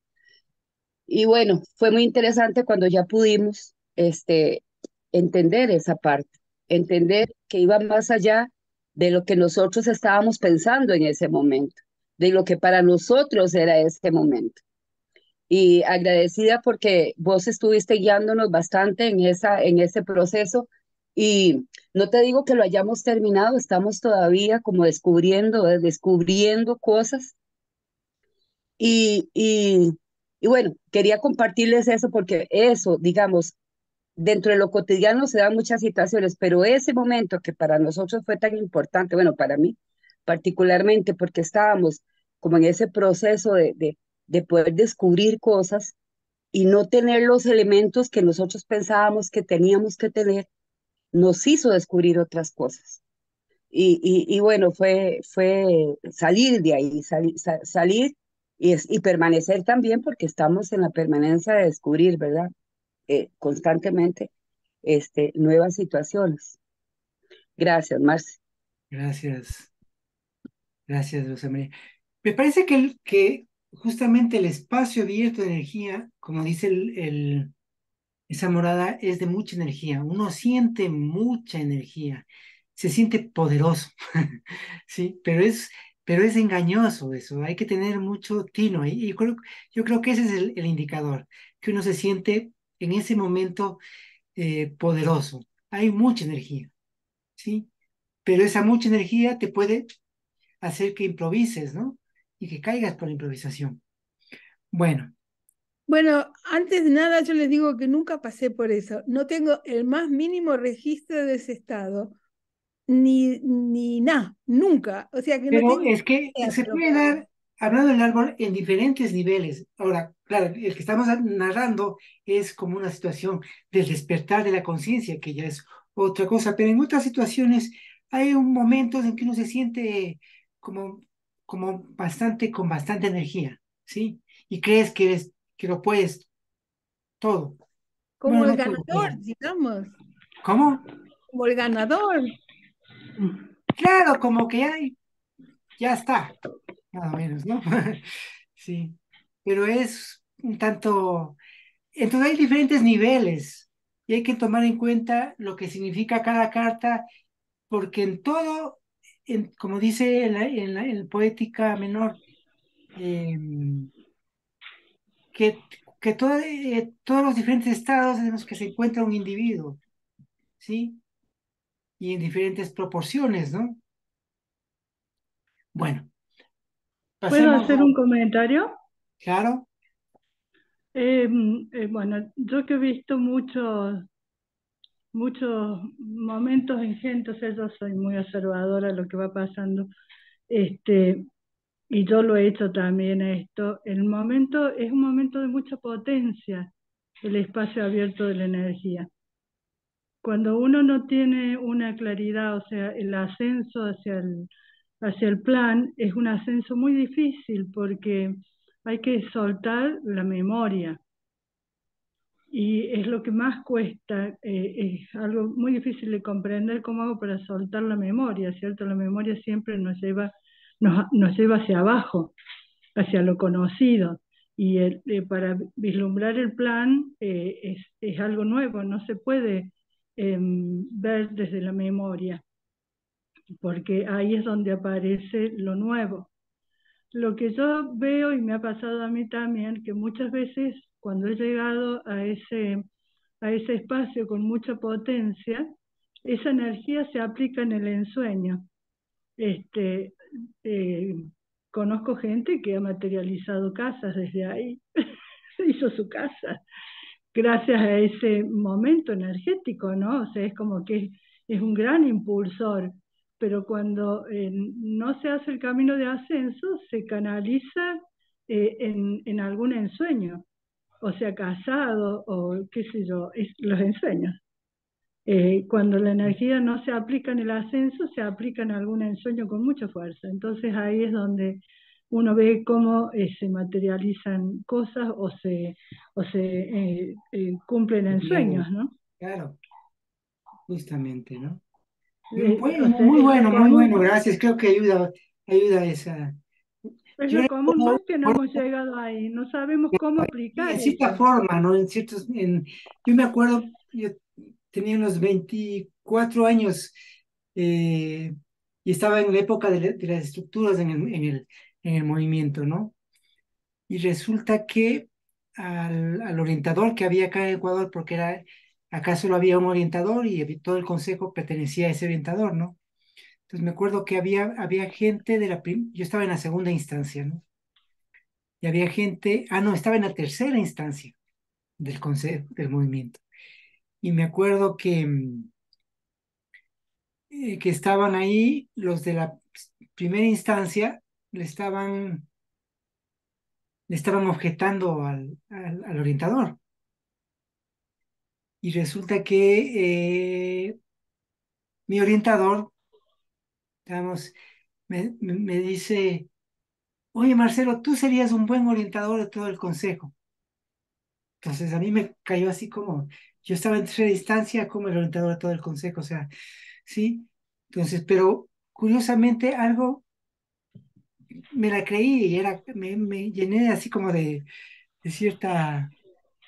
Y bueno, fue muy interesante cuando ya pudimos entender esa parte, entender que iba más allá de lo que nosotros estábamos pensando en ese momento, de lo que para nosotros era ese momento. Y agradecida porque vos estuviste guiándonos bastante en ese proceso. Y no te digo que lo hayamos terminado, estamos todavía como descubriendo cosas. Y, y, y bueno, quería compartirles eso porque eso, digamos, dentro de lo cotidiano se dan muchas situaciones, pero ese momento que para nosotros fue tan importante, bueno, para mí particularmente porque estábamos como en ese proceso de poder descubrir cosas y no tener los elementos que nosotros pensábamos que teníamos que tener, nos hizo descubrir otras cosas. Y bueno, fue salir de ahí, salir y permanecer también porque estamos en la permanencia de descubrir, ¿verdad? Constantemente nuevas situaciones. Gracias, Marce. Gracias, gracias, Rosa María. Me parece que justamente el espacio abierto de energía, como dice esa morada, es de mucha energía. Uno siente mucha energía, se siente poderoso, ¿sí? Pero es engañoso eso. Hay que tener mucho tino. Y yo creo que ese es el indicador, que uno se siente en ese momento poderoso. Hay mucha energía, ¿sí? Pero esa mucha energía te puede hacer que improvises, ¿no? Y que caigas por la improvisación. Bueno, Bueno, antes de nada yo les digo que nunca pasé por eso. No tengo el más mínimo registro de ese estado, ni nada, nunca. O sea que no pero tengo es que idea se de lo puede que hablo. dar, hablando del árbol, en diferentes niveles. Ahora, claro, el que estamos narrando es como una situación del despertar de la conciencia, que ya es otra cosa, pero en otras situaciones hay un momentos en que uno se siente como, como bastante, con bastante energía, ¿sí? Y crees que lo puedes todo. Bueno, Como el no todo, ganador, digamos, ¿cómo? como el ganador. Claro, como que ya está, más o menos, ¿no? Sí, pero es un tanto. Entonces hay diferentes niveles y hay que tomar en cuenta lo que significa cada carta, porque en todo, como dice en Poética Menor, eh, que, que todos los diferentes estados en los que se encuentra un individuo, ¿sí? Y en diferentes proporciones, ¿no? Bueno, ¿Puedo pasemos hacer un comentario? claro. Bueno, yo que he visto muchos momentos en gente, o sea, yo soy muy observadora de lo que va pasando, este, y yo lo he hecho también esto. El momento es un momento de mucha potencia, el espacio abierto de la energía. Cuando uno no tiene una claridad, o sea, el ascenso hacia el plan es un ascenso muy difícil porque hay que soltar la memoria. Y es lo que más cuesta, es algo muy difícil de comprender cómo hago para soltar la memoria, ¿cierto? La memoria siempre nos lleva hacia abajo, hacia lo conocido. Y para vislumbrar el plan es algo nuevo, no se puede ver desde la memoria, porque ahí es donde aparece lo nuevo. Lo que yo veo, y me ha pasado a mí también, que muchas veces cuando he llegado a ese espacio con mucha potencia, esa energía se aplica en el ensueño. Este, eh, Conozco gente que ha materializado casas desde ahí, hizo su casa, gracias a ese momento energético, ¿no? O sea, es como que es un gran impulsor, pero cuando no se hace el camino de ascenso, se canaliza en algún ensueño, o sea, casado, o qué sé yo, los ensueños. Cuando la energía no se aplica en el ascenso, se aplica en algún ensueño con mucha fuerza. Entonces ahí es donde uno ve cómo se materializan cosas o se cumplen en Bien, sueños, ¿no? claro, justamente, ¿no? O Bueno, sea, muy bueno, gracias. Creo que ayuda esa. es Yo lo común, ¿no? Que no recuerdo, hemos llegado ahí, no sabemos cómo y aplicar en cierta eso. forma, ¿no? Yo me acuerdo, yo tenía unos 24 años y estaba en la época de las estructuras en el movimiento, ¿no? Y resulta que al orientador que había acá en Ecuador, porque acá solo había un orientador y todo el consejo pertenecía a ese orientador, ¿no? Entonces me acuerdo que había gente yo estaba en la segunda instancia, ¿no? Y había gente, no, estaba en la tercera instancia del consejo, del movimiento. Y me acuerdo que estaban ahí los de la primera instancia, le estaban, le estaban objetando al orientador. Y resulta que mi orientador, digamos, me dice, oye Marcelo, tú serías un buen orientador de todo el consejo. Entonces a mí me cayó así como, yo estaba en tercera instancia como el orientador de todo el consejo, o sea, sí. Entonces, pero curiosamente algo me la creí y me llené así como de cierta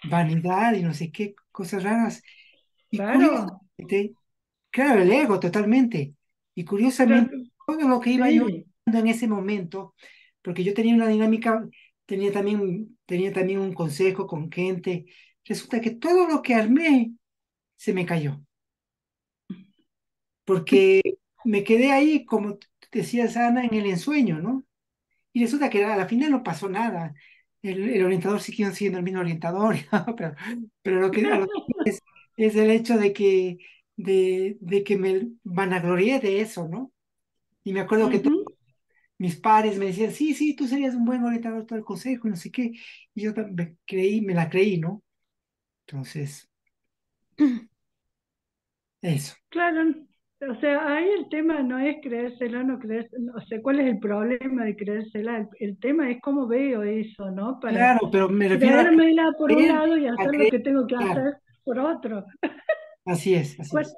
vanidad y no sé qué cosas raras. Y Claro, curiosamente, claro, el ego totalmente. Y pero curiosamente, todo lo que iba yo sí, haciendo en ese momento, porque yo tenía una dinámica, tenía también un consejo con gente, resulta que todo lo que armé se me cayó, porque me quedé ahí, como decías, Ana, en el ensueño, ¿no? Y resulta que a la final no pasó nada. El orientador siguió siendo el mismo orientador, ¿no? Pero a lo que es el hecho de que me vanaglorié de eso, ¿no? Y me acuerdo que ujú. mis pares me decían, sí, sí, tú serías un buen orientador de todo el consejo, y no sé qué. Y yo me la creí, ¿no? Entonces, eso. Claro, o sea, ahí el tema no es creérsela o no creérsela, o sea, ¿cuál es el problema de creérsela? El tema es cómo veo eso, ¿no? Para Claro, pero me refiero a creérmela por un creer, lado y a hacer lo creer, que tengo que claro, hacer por otro. así es, así ¿Cuál- es.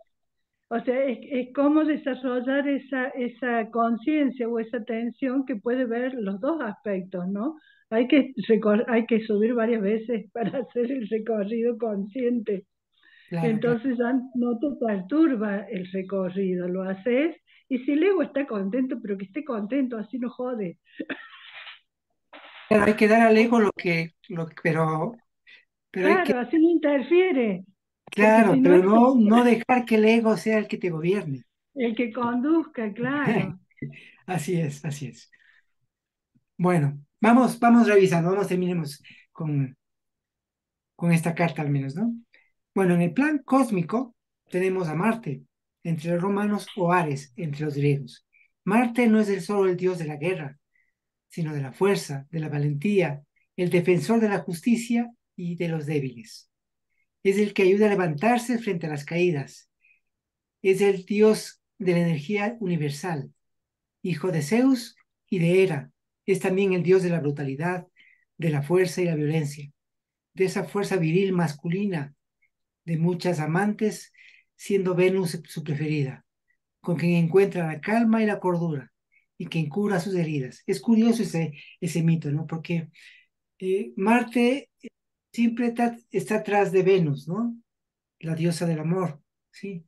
O sea, es cómo desarrollar esa conciencia o esa atención que puede ver los dos aspectos, ¿no? Hay que subir varias veces para hacer el recorrido consciente. Claro, claro. Entonces ya no te perturba el recorrido, lo haces y si el ego está contento, pero que esté contento, así no jode. Pero hay que dar al ego pero hay que, Claro, así no interfiere, porque claro, si no pero es no dejar que el ego sea el que te gobierne. el que conduzca, claro. Así es, así es. Bueno, vamos revisando, vamos terminemos con, con esta carta al menos, ¿no? Bueno, en el plan cósmico tenemos a Marte, entre los romanos, o Ares, entre los griegos. Marte no es solo el dios de la guerra, sino de la fuerza, de la valentía, el defensor de la justicia y de los débiles. Es el que ayuda a levantarse frente a las caídas. Es el dios de la energía universal, hijo de Zeus y de Hera. Es también el dios de la brutalidad, de la fuerza y la violencia, de esa fuerza viril masculina de muchas amantes, siendo Venus su preferida, con quien encuentra la calma y la cordura y quien cura sus heridas. Es curioso ese mito, ¿no? Porque Marte siempre está atrás de Venus, ¿no? La diosa del amor, ¿sí?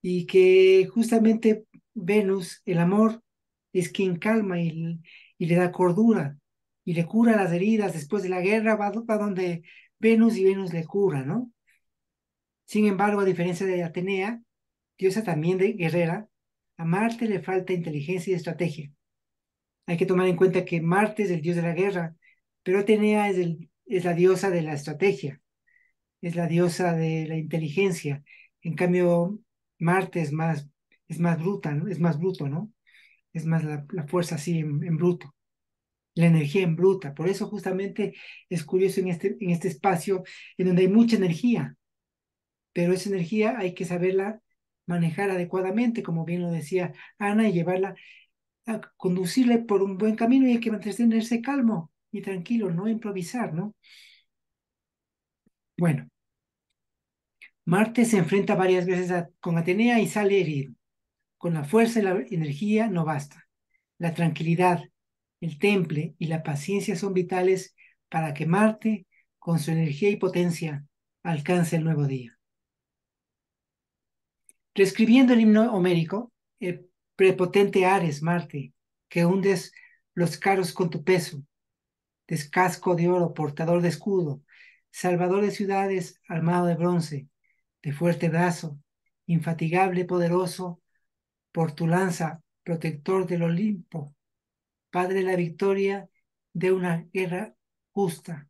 Y que justamente Venus, el amor, es quien calma y le da cordura y le cura las heridas. Después de la guerra va donde Venus y Venus le cura, ¿no? Sin embargo, a diferencia de Atenea, diosa también de guerrera, a Marte le falta inteligencia y estrategia. Hay que tomar en cuenta que Marte es el dios de la guerra, pero Atenea es la diosa de la estrategia, es la diosa de la inteligencia. En cambio, Marte es más bruta, ¿no? Es más bruto, ¿no? Es más la fuerza así en bruto, la energía en bruta. Por eso justamente es curioso en este espacio en donde hay mucha energía, pero esa energía hay que saberla manejar adecuadamente, como bien lo decía Ana, y llevarla. a conducirle por un buen camino y hay que mantenerse calmo y tranquilo, no improvisar, ¿no? Bueno, Marte se enfrenta varias veces con Atenea y sale herido. Con la fuerza y la energía no basta. La tranquilidad, el temple y la paciencia son vitales para que Marte, con su energía y potencia, alcance el nuevo día. Reescribiendo el himno homérico, el prepotente Ares, Marte, que hundes los carros con tu peso, descasco de oro, portador de escudo, salvador de ciudades, armado de bronce, de fuerte brazo, infatigable, poderoso, por tu lanza, protector del Olimpo, padre de la victoria de una guerra justa,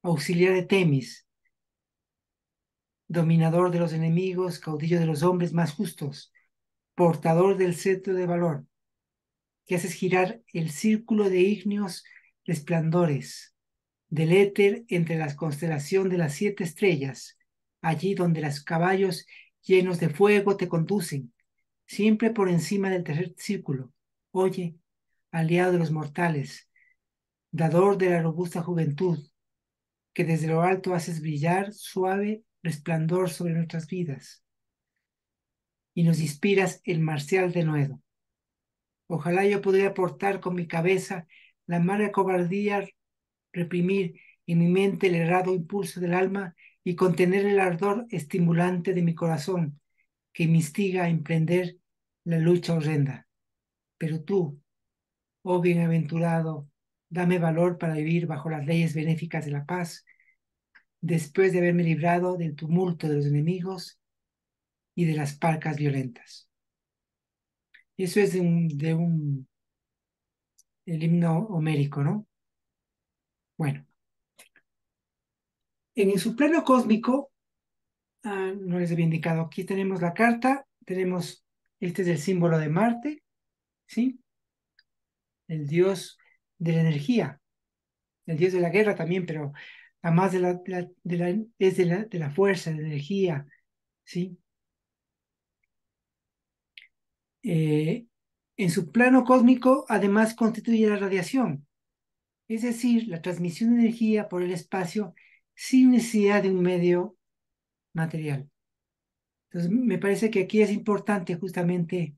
auxiliar de Temis, dominador de los enemigos, caudillo de los hombres más justos, portador del cetro de valor, que haces girar el círculo de ígneos resplandores, del éter entre la constelación de las 7 estrellas, allí donde los caballos llenos de fuego te conducen, siempre por encima del tercer círculo. Oye, aliado de los mortales, dador de la robusta juventud, que desde lo alto haces brillar suave resplandor sobre nuestras vidas y nos inspiras el marcial denuedo. Ojalá yo pudiera portar con mi cabeza la amarga cobardía, reprimir en mi mente el errado impulso del alma y contener el ardor estimulante de mi corazón que me instiga a emprender la lucha horrenda. Pero tú, oh bienaventurado, dame valor para vivir bajo las leyes benéficas de la paz, después de haberme librado del tumulto de los enemigos y de las parcas violentas. Eso es el himno homérico, ¿no? Bueno, en su plano cósmico, no les había indicado, aquí tenemos la carta, tenemos, este es el símbolo de Marte, ¿sí? El dios de la energía, el dios de la guerra también, pero además es de la fuerza, de la energía, ¿sí? En su plano cósmico, además, constituye la radiación, es decir, la transmisión de energía por el espacio sin necesidad de un medio material. Entonces, me parece que aquí es importante justamente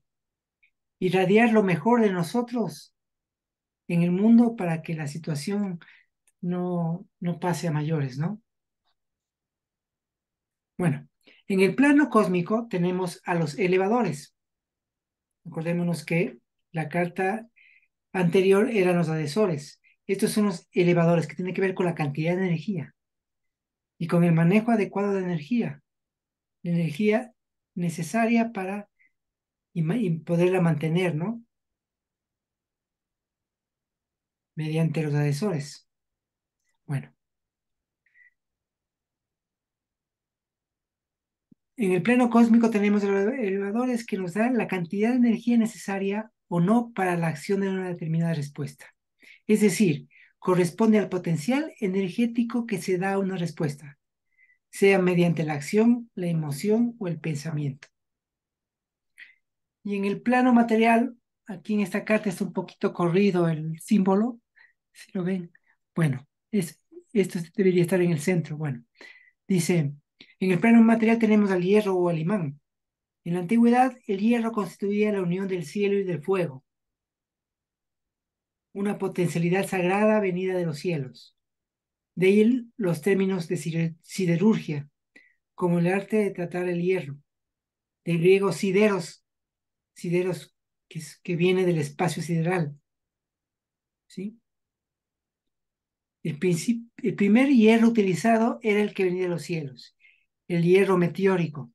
irradiar lo mejor de nosotros en el mundo para que la situación no pase a mayores, ¿no? Bueno, en el plano cósmico tenemos a los elevadores. Acordémonos que la carta anterior eran los adhesores. Estos son los elevadores que tienen que ver con la cantidad de energía y con el manejo adecuado de la energía necesaria para y poderla mantener, ¿no? Mediante los adhesores. Bueno, en el plano cósmico tenemos elevadores que nos dan la cantidad de energía necesaria o no para la acción de una determinada respuesta. Es decir, corresponde al potencial energético que se da a una respuesta, sea mediante la acción, la emoción o el pensamiento. Y en el plano material, aquí en esta carta está un poquito corrido el símbolo, si lo ven. Bueno, esto debería estar en el centro. Bueno, dice, en el plano material tenemos al hierro o al imán. En la antigüedad, el hierro constituía la unión del cielo y del fuego, una potencialidad sagrada venida de los cielos. De ahí los términos de siderurgia, como el arte de tratar el hierro. Del griego sideros, sideros que viene del espacio sideral. ¿Sí? El primer hierro utilizado era el que venía de los cielos, el hierro meteórico,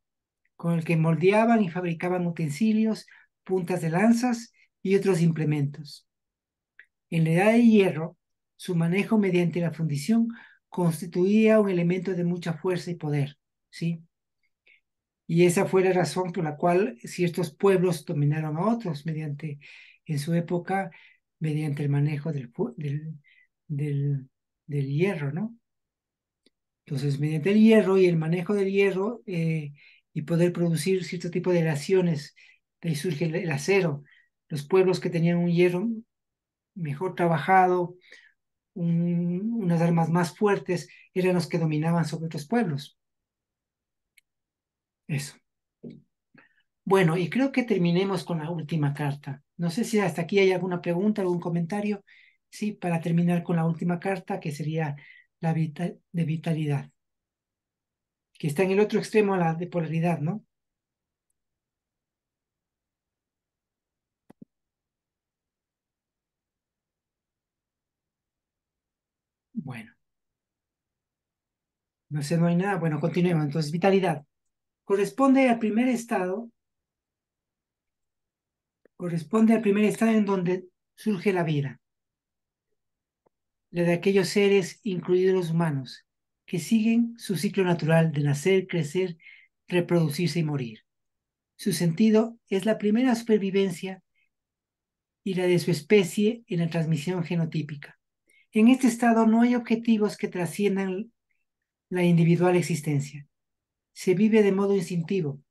con el que moldeaban y fabricaban utensilios, puntas de lanzas y otros implementos. En la edad de hierro, su manejo mediante la fundición constituía un elemento de mucha fuerza y poder, ¿sí? Y esa fue la razón por la cual ciertos pueblos dominaron a otros en su época, mediante el manejo del, del hierro, ¿no? Entonces, mediante el hierro y el manejo del hierro y poder producir cierto tipo de aleaciones, de ahí surge el acero, Los pueblos que tenían un hierro mejor trabajado, unas armas más fuertes, eran los que dominaban sobre otros pueblos. Eso. Bueno, y creo que terminemos con la última carta. No sé si hasta aquí hay alguna pregunta, algún comentario. Sí, para terminar con la última carta, que sería la de vitalidad, que está en el otro extremo a la de polaridad, ¿no? Bueno, no sé, no hay nada. Bueno, continuemos. Entonces, vitalidad. Corresponde al primer estado, corresponde al primer estado en donde surge la vida, la de aquellos seres, incluidos los humanos, que siguen su ciclo natural de nacer, crecer, reproducirse y morir. Su sentido es la primera supervivencia y la de su especie en la transmisión genotípica. En este estado no hay objetivos que trasciendan la individual existencia. Se vive de modo instintivo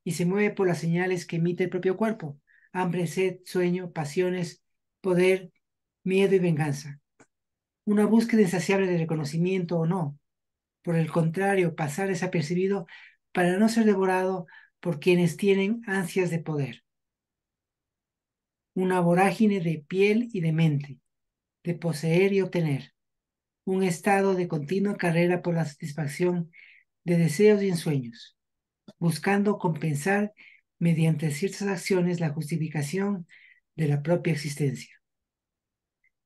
y se mueve por las señales que emite el propio cuerpo: hambre, sed, sueño, pasiones, poder, miedo y venganza. Una búsqueda insaciable de reconocimiento o no. Por el contrario, pasar desapercibido para no ser devorado por quienes tienen ansias de poder. Una vorágine de piel y de mente, de poseer y obtener. Un estado de continua carrera por la satisfacción de deseos y ensueños, buscando compensar mediante ciertas acciones la justificación de la propia existencia.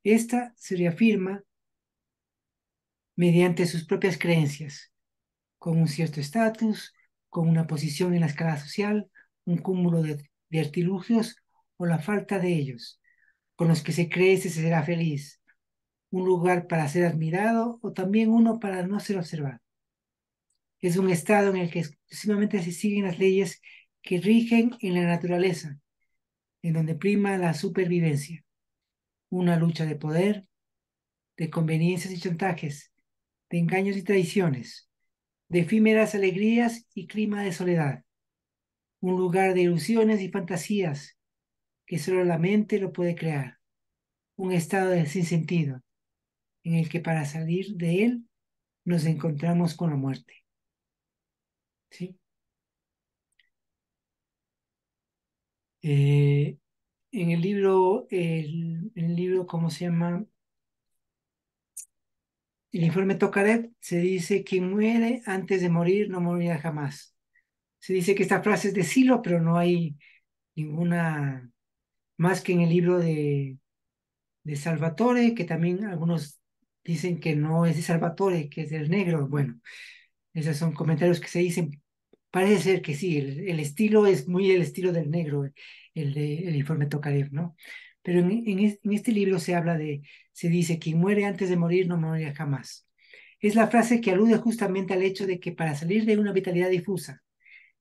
Esta se reafirma mediante sus propias creencias, con un cierto estatus, con una posición en la escala social, un cúmulo de artilugios o la falta de ellos, con los que se cree se será feliz, un lugar para ser admirado o también uno para no ser observado. Es un estado en el que exclusivamente se siguen las leyes que rigen en la naturaleza, en donde prima la supervivencia, una lucha de poder, de conveniencias y chantajes, de engaños y traiciones, de efímeras alegrías y clima de soledad, un lugar de ilusiones y fantasías que solo la mente lo puede crear, un estado de sinsentido en el que para salir de él nos encontramos con la muerte. ¿Sí? Eh, en el libro, ¿cómo se llama? El informe Tokarev se dice: quien muere antes de morir no morirá jamás. Se dice que esta frase es de Silo, pero no hay ninguna más que en el libro de Salvatore, que también algunos dicen que no es de Salvatore, que es del negro. Bueno, esos son comentarios que se dicen. Parece ser que sí, el estilo es muy el estilo del negro, el informe Tokarev, ¿no? Pero en este libro se dice: quien muere antes de morir no morirá jamás. Es la frase que alude justamente al hecho de que para salir de una vitalidad difusa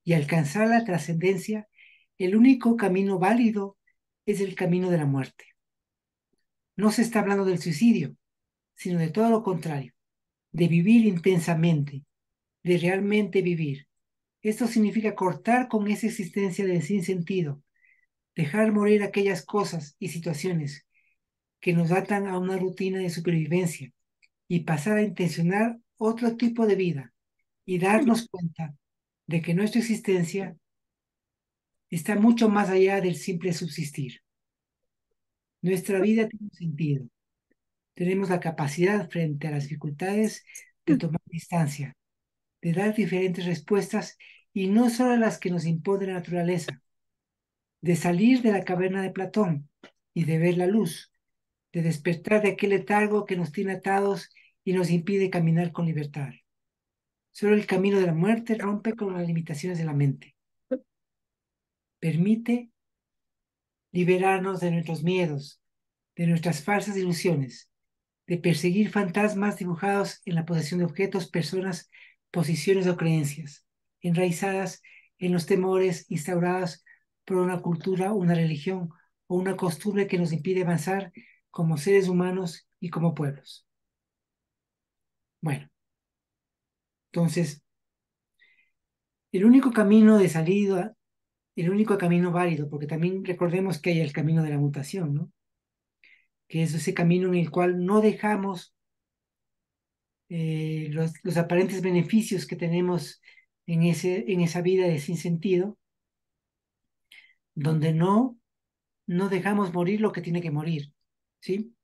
y alcanzar la trascendencia, el único camino válido es el camino de la muerte. No se está hablando del suicidio, sino de todo lo contrario, de vivir intensamente, de realmente vivir. Esto significa cortar con esa existencia de sin sentido, dejar morir aquellas cosas y situaciones que nos atan a una rutina de supervivencia y pasar a intencionar otro tipo de vida y darnos cuenta de que nuestra existencia está mucho más allá del simple subsistir. Nuestra vida tiene un sentido. Tenemos la capacidad frente a las dificultades de tomar distancia, de dar diferentes respuestas y no solo las que nos impone la naturaleza, de salir de la caverna de Platón y de ver la luz, de despertar de aquel letargo que nos tiene atados y nos impide caminar con libertad. Solo el camino de la muerte rompe con las limitaciones de la mente. Permite liberarnos de nuestros miedos, de nuestras falsas ilusiones, de perseguir fantasmas dibujados en la posesión de objetos, personas, posiciones o creencias, enraizadas en los temores instaurados por una cultura, una religión o una costumbre que nos impide avanzar como seres humanos y como pueblos. Bueno, entonces, el único camino de salida el único camino válido, porque también recordemos que hay el camino de la mutación, ¿no? Que es ese camino en el cual no dejamos los aparentes beneficios que tenemos en esa vida de sin sentido, donde no dejamos morir lo que tiene que morir, ¿sí?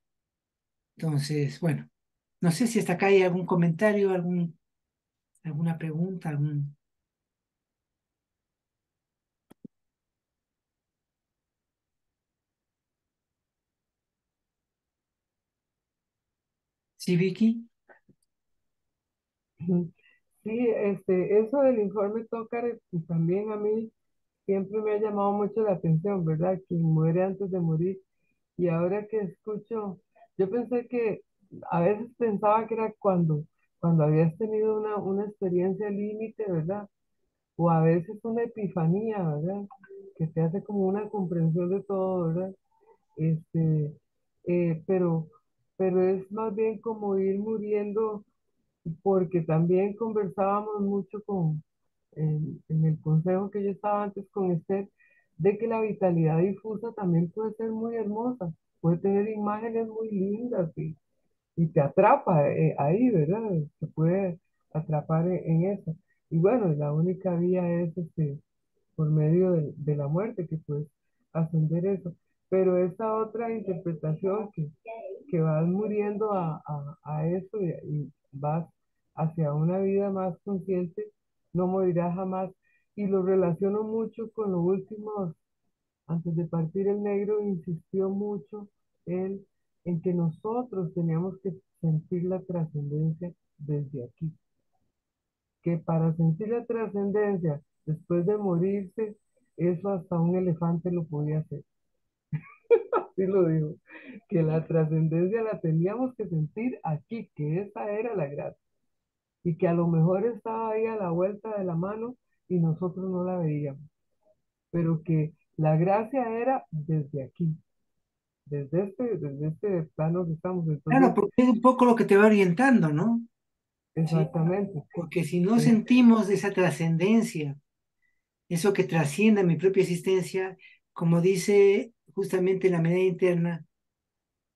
Entonces, bueno, no sé si hasta acá hay algún comentario, alguna pregunta, algún... ¿Sí, Vicky? Ujú. Sí, eso del informe Tócar también a mí siempre me ha llamado mucho la atención, ¿verdad? Quien muere antes de morir. Y ahora que escucho, yo pensé que, a veces pensaba que era cuando habías tenido una experiencia límite, ¿verdad? O a veces una epifanía, ¿verdad? Que te hace como una comprensión de todo, ¿verdad? Este, pero, pero es más bien como ir muriendo, porque también conversábamos mucho en el consejo que yo estaba antes con Esther, de que la vitalidad difusa también puede ser muy hermosa, puede tener imágenes muy lindas y te atrapa ahí, ¿verdad? Te puede atrapar en eso. Y bueno, la única vía es por medio de la muerte que puedes ascender eso. Pero esa otra interpretación que vas muriendo a eso y vas hacia una vida más consciente, no morirás jamás. Y lo relaciono mucho con lo último, antes de partir el negro, insistió mucho él en que nosotros teníamos que sentir la trascendencia desde aquí, que para sentir la trascendencia después de morirse, eso hasta un elefante lo podía hacer. Así lo digo, que la trascendencia la teníamos que sentir aquí, que esa era la gracia, y que a lo mejor estaba ahí a la vuelta de la mano y nosotros no la veíamos, pero que la gracia era desde aquí, desde este plano que estamos. Claro, Entonces, porque es un poco lo que te va orientando, ¿no? Sí, exactamente. porque si no eh, sentimos esa trascendencia, eso que trasciende mi propia existencia, como dice justamente la medida interna,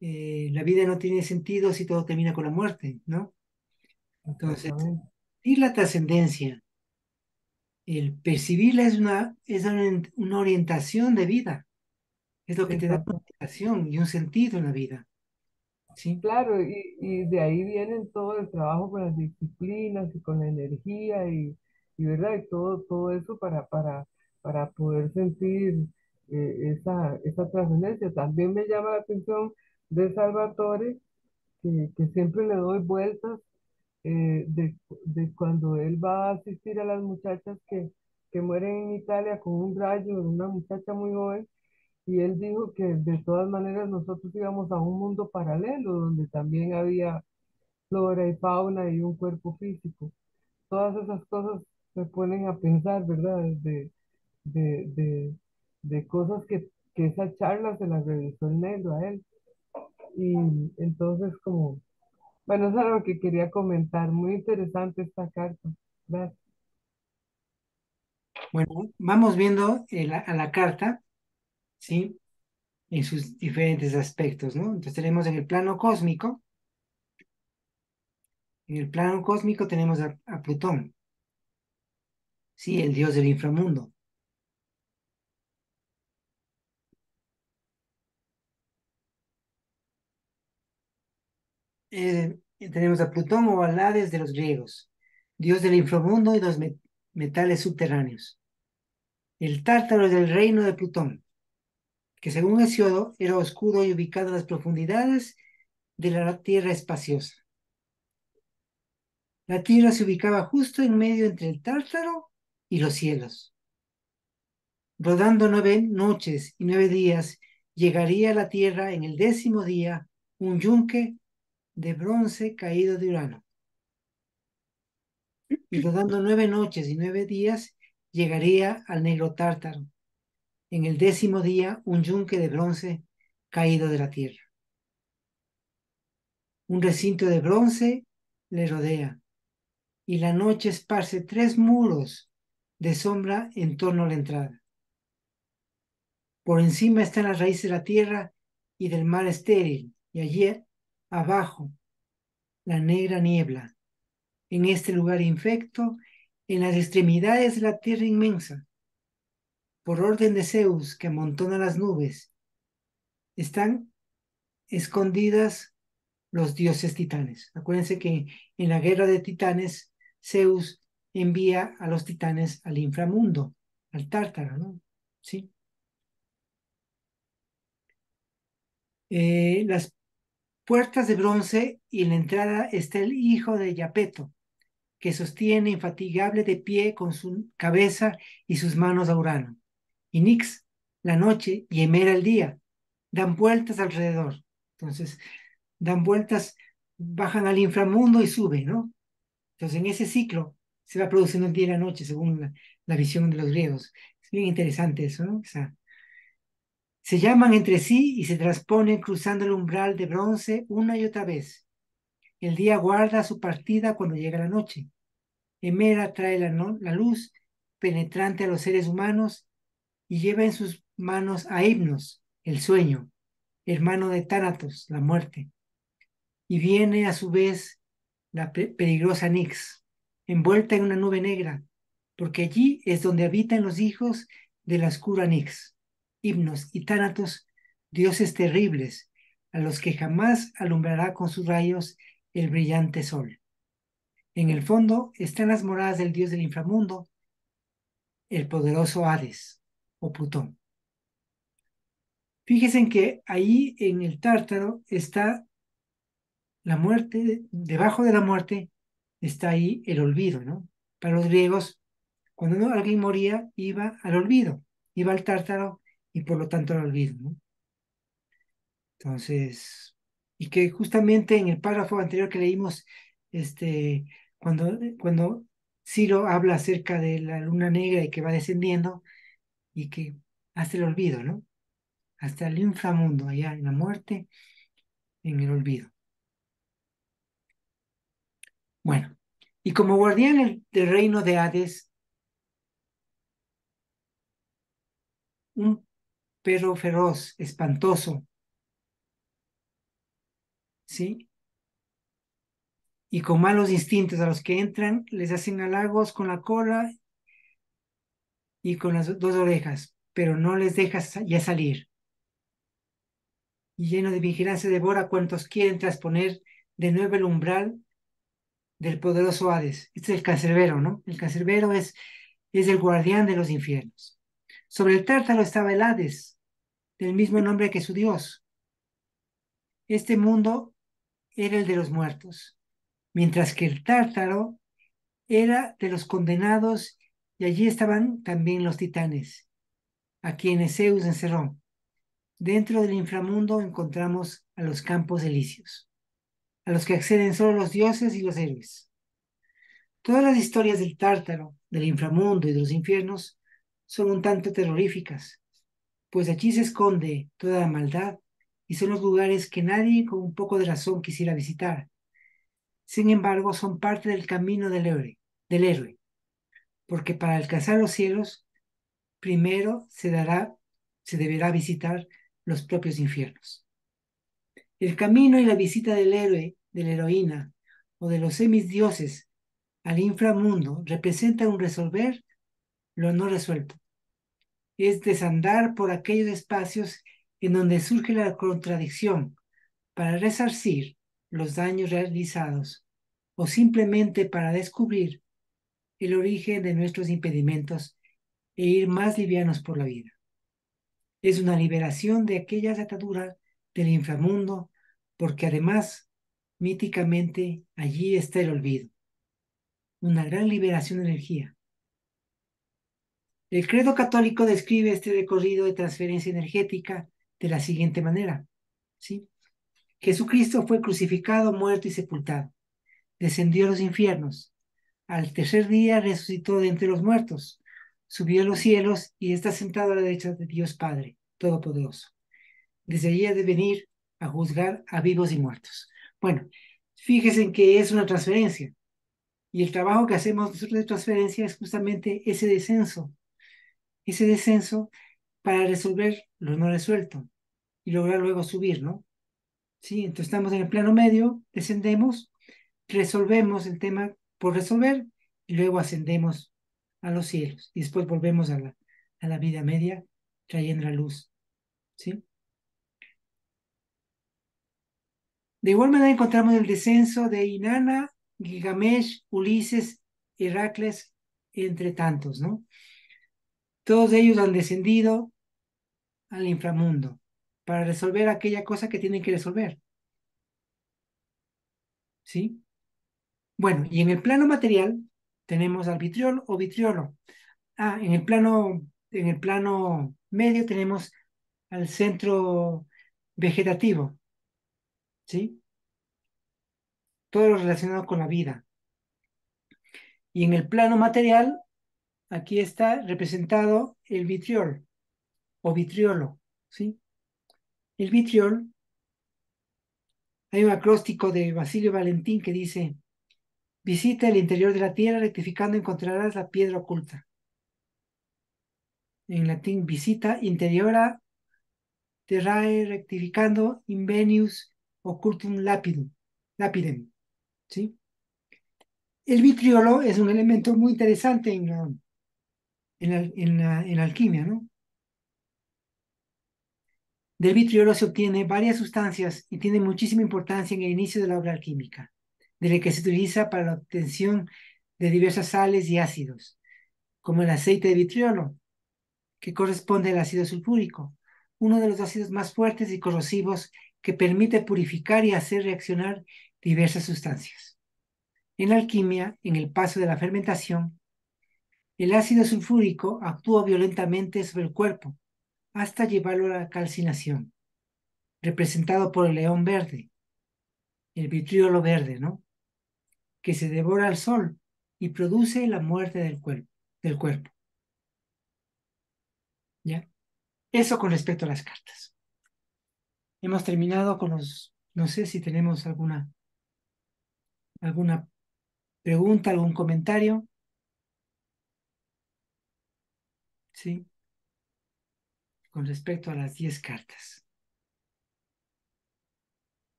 la vida no tiene sentido si todo termina con la muerte, ¿no? Entonces, Exactamente. y la trascendencia, el percibirla una orientación de vida, es lo que te da una Exacto. orientación y un sentido en la vida, ¿sí? Claro, y de ahí vienen todo el trabajo con las disciplinas y con la energía y verdad, y todo eso para poder sentir esa trascendencia. También me llama la atención de Salvatore, que siempre le doy vueltas de cuando él va a asistir a las muchachas que mueren en Italia con un rayo, una muchacha muy joven, y él dijo que de todas maneras nosotros íbamos a un mundo paralelo donde también había flora y fauna y un cuerpo físico. Todas esas cosas me ponen a pensar, ¿verdad? De, de, de cosas que esa charla se la realizó el negro a él. Y entonces como, bueno, eso era lo que quería comentar. Muy interesante esta carta. Gracias. Bueno, vamos viendo a la carta, ¿sí? En sus diferentes aspectos, ¿no? Entonces tenemos en el plano cósmico tenemos a Plutón, ¿sí? El dios del inframundo. Tenemos a Plutón o al Hades de los griegos, dios del inframundo y los metales subterráneos. El Tártaro es el reino de Plutón, que según Hesiodo era oscuro y ubicado en las profundidades de la Tierra espaciosa. La Tierra se ubicaba justo en medio entre el Tártaro y los cielos. Rodando 9 noches y 9 días, llegaría a la Tierra en el 10.º día un yunque de bronce caído de Urano. Y rodando 9 noches y 9 días, llegaría al negro Tártaro. En el 10.º día, un yunque de bronce caído de la Tierra. Un recinto de bronce le rodea, y la noche esparce 3 muros de sombra en torno a la entrada. Por encima están las raíces de la tierra y del mar estéril, y allí abajo la negra niebla. En este lugar infecto, en las extremidades de la tierra inmensa, por orden de Zeus que amontona las nubes, están escondidas los dioses titanes. Acuérdense que en la guerra de titanes, Zeus envía a los titanes al inframundo, al Tártaro, ¿no? ¿Sí? Las puertas de bronce y en la entrada está el hijo de Yapeto, que sostiene infatigable de pie con su cabeza y sus manos a Urano. Y Nix, la noche, y Hemera el día, dan vueltas alrededor. Entonces, dan vueltas, bajan al inframundo y suben, ¿no? Entonces, en ese ciclo se va produciendo el día y la noche, según la visión de los griegos. Es bien interesante eso, ¿no? O sea, se llaman entre sí y se transponen cruzando el umbral de bronce una y otra vez. El día guarda su partida cuando llega la noche. Hemera trae la luz penetrante a los seres humanos y lleva en sus manos a Hipnos, el sueño, hermano de Tánatos, la muerte. Y viene a su vez la peligrosa Nix, envuelta en una nube negra, porque allí es donde habitan los hijos de la oscura Nix, Hipnos y Tánatos, dioses terribles, a los que jamás alumbrará con sus rayos el brillante sol. En el fondo están las moradas del dios del inframundo, el poderoso Hades o Plutón. Fíjense en que ahí en el Tártaro está la muerte, debajo de la muerte está ahí el olvido, ¿no? Para los griegos, cuando alguien moría, iba al olvido, iba al Tártaro y por lo tanto al olvido, ¿no? Entonces, y que justamente en el párrafo anterior que leímos, cuando Ciro habla acerca de la luna negra y que va descendiendo y que hasta el olvido, ¿no? Hasta el inframundo, allá en la muerte, en el olvido. Bueno, y como guardián del reino de Hades, un perro feroz, espantoso, ¿sí? Y con malos instintos a los que entran, les hacen halagos con la cola y con las dos orejas, pero no les deja ya salir. Y lleno de vigilancia devora a cuantos quieren trasponer de nuevo el umbral del poderoso Hades. Este es el cancerbero, ¿no? El cancerbero es el guardián de los infiernos. Sobre el Tártaro estaba el Hades, del mismo nombre que su dios. Este mundo era el de los muertos, mientras que el Tártaro era de los condenados y allí estaban también los titanes, a quienes Zeus encerró. Dentro del inframundo encontramos a los campos elíseos, a los que acceden solo los dioses y los héroes. Todas las historias del Tártaro, del inframundo y de los infiernos son un tanto terroríficas, pues allí se esconde toda la maldad y son los lugares que nadie con un poco de razón quisiera visitar. Sin embargo, son parte del camino del héroe, porque para alcanzar los cielos, primero se deberá visitar los propios infiernos. El camino y la visita del héroe, de la heroína o de los semidioses al inframundo representan un resolver lo no resuelto. Es desandar por aquellos espacios en donde surge la contradicción para resarcir los daños realizados o simplemente para descubrir el origen de nuestros impedimentos e ir más livianos por la vida. Es una liberación de aquellas ataduras del inframundo, porque además, míticamente, allí está el olvido. Una gran liberación de energía. El credo católico describe este recorrido de transferencia energética de la siguiente manera, ¿sí? Jesucristo fue crucificado, muerto y sepultado. Descendió a los infiernos. Al tercer día resucitó de entre los muertos. Subió a los cielos y está sentado a la derecha de Dios Padre Todopoderoso. Desde allí ha de venir a juzgar a vivos y muertos. Bueno, fíjense en que es una transferencia. Y el trabajo que hacemos nosotros de transferencia es justamente ese descenso para resolver lo no resuelto y lograr luego subir, ¿no? ¿Sí? Entonces estamos en el plano medio, descendemos, resolvemos el tema por resolver y luego ascendemos a los cielos y después volvemos a la vida media trayendo la luz, ¿sí? De igual manera encontramos el descenso de Inanna, Gilgamesh, Ulises, Heracles, entre tantos, ¿no? Todos ellos han descendido al inframundo para resolver aquella cosa que tienen que resolver, ¿sí? Bueno, y en el plano material tenemos al vitriol o vitriolo. En el plano medio tenemos al centro vegetativo, ¿sí? Todo lo relacionado con la vida. Y en el plano material, aquí está representado el vitriol o vitriolo, ¿sí? El vitriol, hay un acróstico de Basilio Valentín que dice: visita el interior de la tierra, rectificando encontrarás la piedra oculta. En latín, visita interiora terrae rectificando invenius occultum lapidem, ¿sí? El vitriolo es un elemento muy interesante en la alquimia, ¿no? Del vitriolo se obtiene varias sustancias y tiene muchísima importancia en el inicio de la obra alquímica, desde que se utiliza para la obtención de diversas sales y ácidos, como el aceite de vitriolo, que corresponde al ácido sulfúrico, uno de los ácidos más fuertes y corrosivos que permite purificar y hacer reaccionar diversas sustancias. En la alquimia, en el paso de la fermentación, el ácido sulfúrico actúa violentamente sobre el cuerpo hasta llevarlo a la calcinación, representado por el león verde, el vitriolo verde, ¿no? Que se devora al sol y produce la muerte del cuerpo. ¿Ya? Eso con respecto a las cartas. Hemos terminado con los, no sé si tenemos alguna pregunta, algún comentario. ¿Sí? Con respecto a las 10 cartas.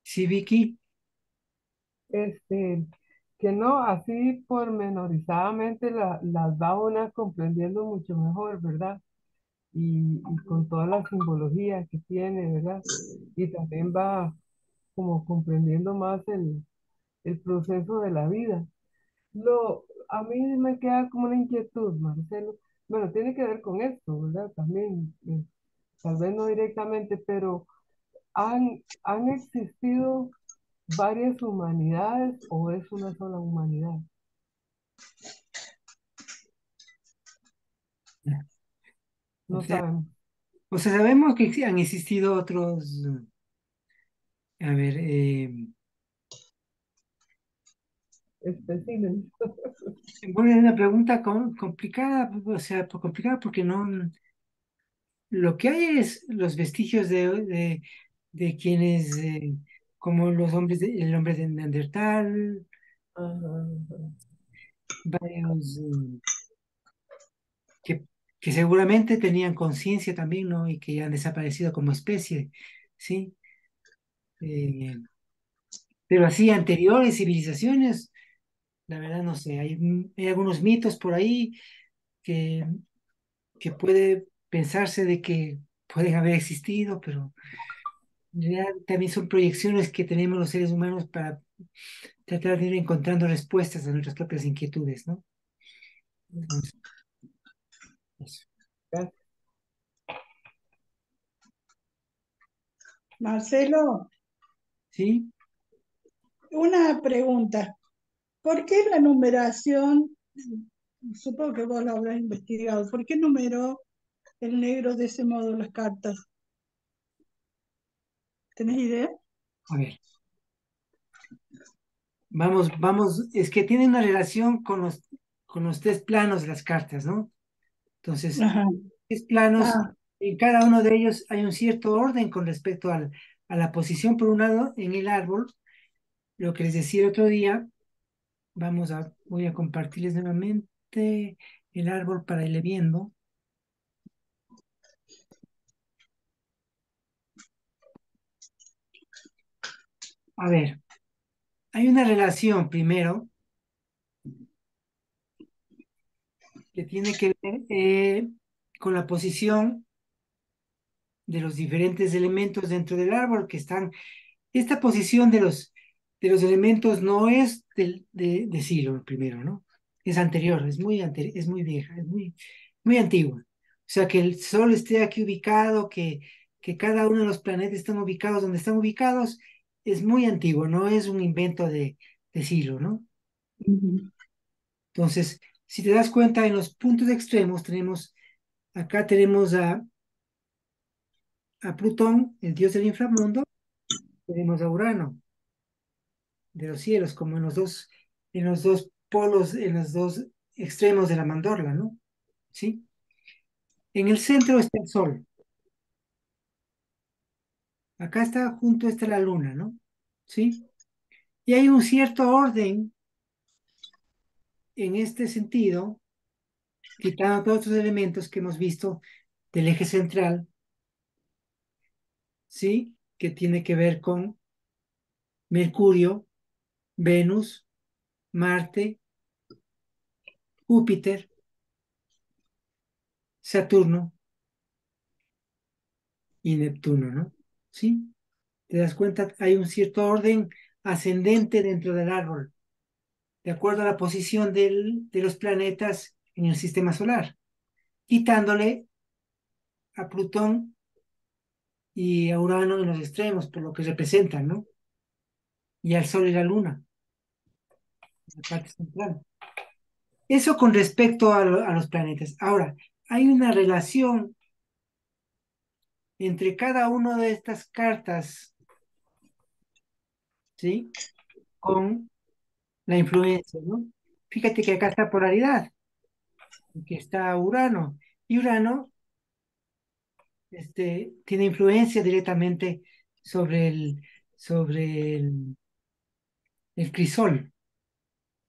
¿Sí, Vicky? Este, que no, así pormenorizadamente las va una comprendiendo mucho mejor, ¿verdad? Y con toda la simbología que tiene, ¿verdad? Y también va como comprendiendo más el proceso de la vida. A mí me queda como una inquietud, Marcelo. Bueno, tiene que ver con esto, ¿verdad? También, tal vez no directamente, pero ¿han existido varias humanidades o es una sola humanidad? O No sea, sabemos. sabemos que han existido otros, a ver, Especímenes. bueno, es una pregunta complicada, o sea, complicada porque no, lo que hay es los vestigios de quienes, como el hombre de Neandertal, Ajá, ajá. varios que, que seguramente tenían conciencia también, ¿no? Y que han desaparecido como especie, ¿sí? Eh, pero así, anteriores civilizaciones, la verdad no sé, hay algunos mitos por ahí que, que puede pensarse de que pueden haber existido, pero en realidad también son proyecciones que tenemos los seres humanos para tratar de ir encontrando respuestas a nuestras propias inquietudes, ¿no? Entonces, eso. Gracias. Marcelo, ¿Sí? una pregunta. ¿Por qué la numeración, supongo que vos lo habrás investigado, ¿por qué numeró el negro de ese modo las cartas? ¿Tenés idea? A ver, vamos, es que tiene una relación con los tres planos de las cartas, ¿no? Entonces, Ajá. tres planos, Ah, en cada uno de ellos hay un cierto orden con respecto a la posición, por un lado, en el árbol, lo que les decía el otro día, Voy a compartirles nuevamente el árbol para irle viendo. A ver, hay una relación primero que tiene que ver con la posición de los diferentes elementos dentro del árbol que están. Esta posición de los elementos no es de Silo primero, ¿no? Es anterior, es muy vieja, es muy antigua. O sea, que el Sol esté aquí ubicado, que cada uno de los planetas están ubicados donde están ubicados, es muy antiguo, no es un invento de Silo, ¿no? Entonces, si te das cuenta, en los puntos extremos acá tenemos a Plutón, el dios del inframundo, tenemos a Urano, de los cielos, como en los dos polos, en los dos extremos de la mandorla, ¿no? ¿Sí? En el centro está el Sol. Acá está la Luna, ¿no? ¿Sí? Y hay un cierto orden en este sentido, quitando todos los elementos que hemos visto del eje central, ¿sí? Que tiene que ver con Mercurio, Venus, Marte, Júpiter, Saturno y Neptuno, ¿no? ¿Sí? ¿Te das cuenta? Hay un cierto orden ascendente dentro del árbol, de acuerdo a la posición de los planetas en el sistema solar, quitándole a Plutón y a Urano en los extremos, por lo que representan, ¿no? Y al Sol y la Luna, en la parte central. Eso con respecto a los planetas. Ahora, hay una relación entre cada una de estas cartas, ¿sí? Con la influencia, ¿no? Fíjate que acá está polaridad, que está Urano. Y Urano tiene influencia directamente sobre el crisol,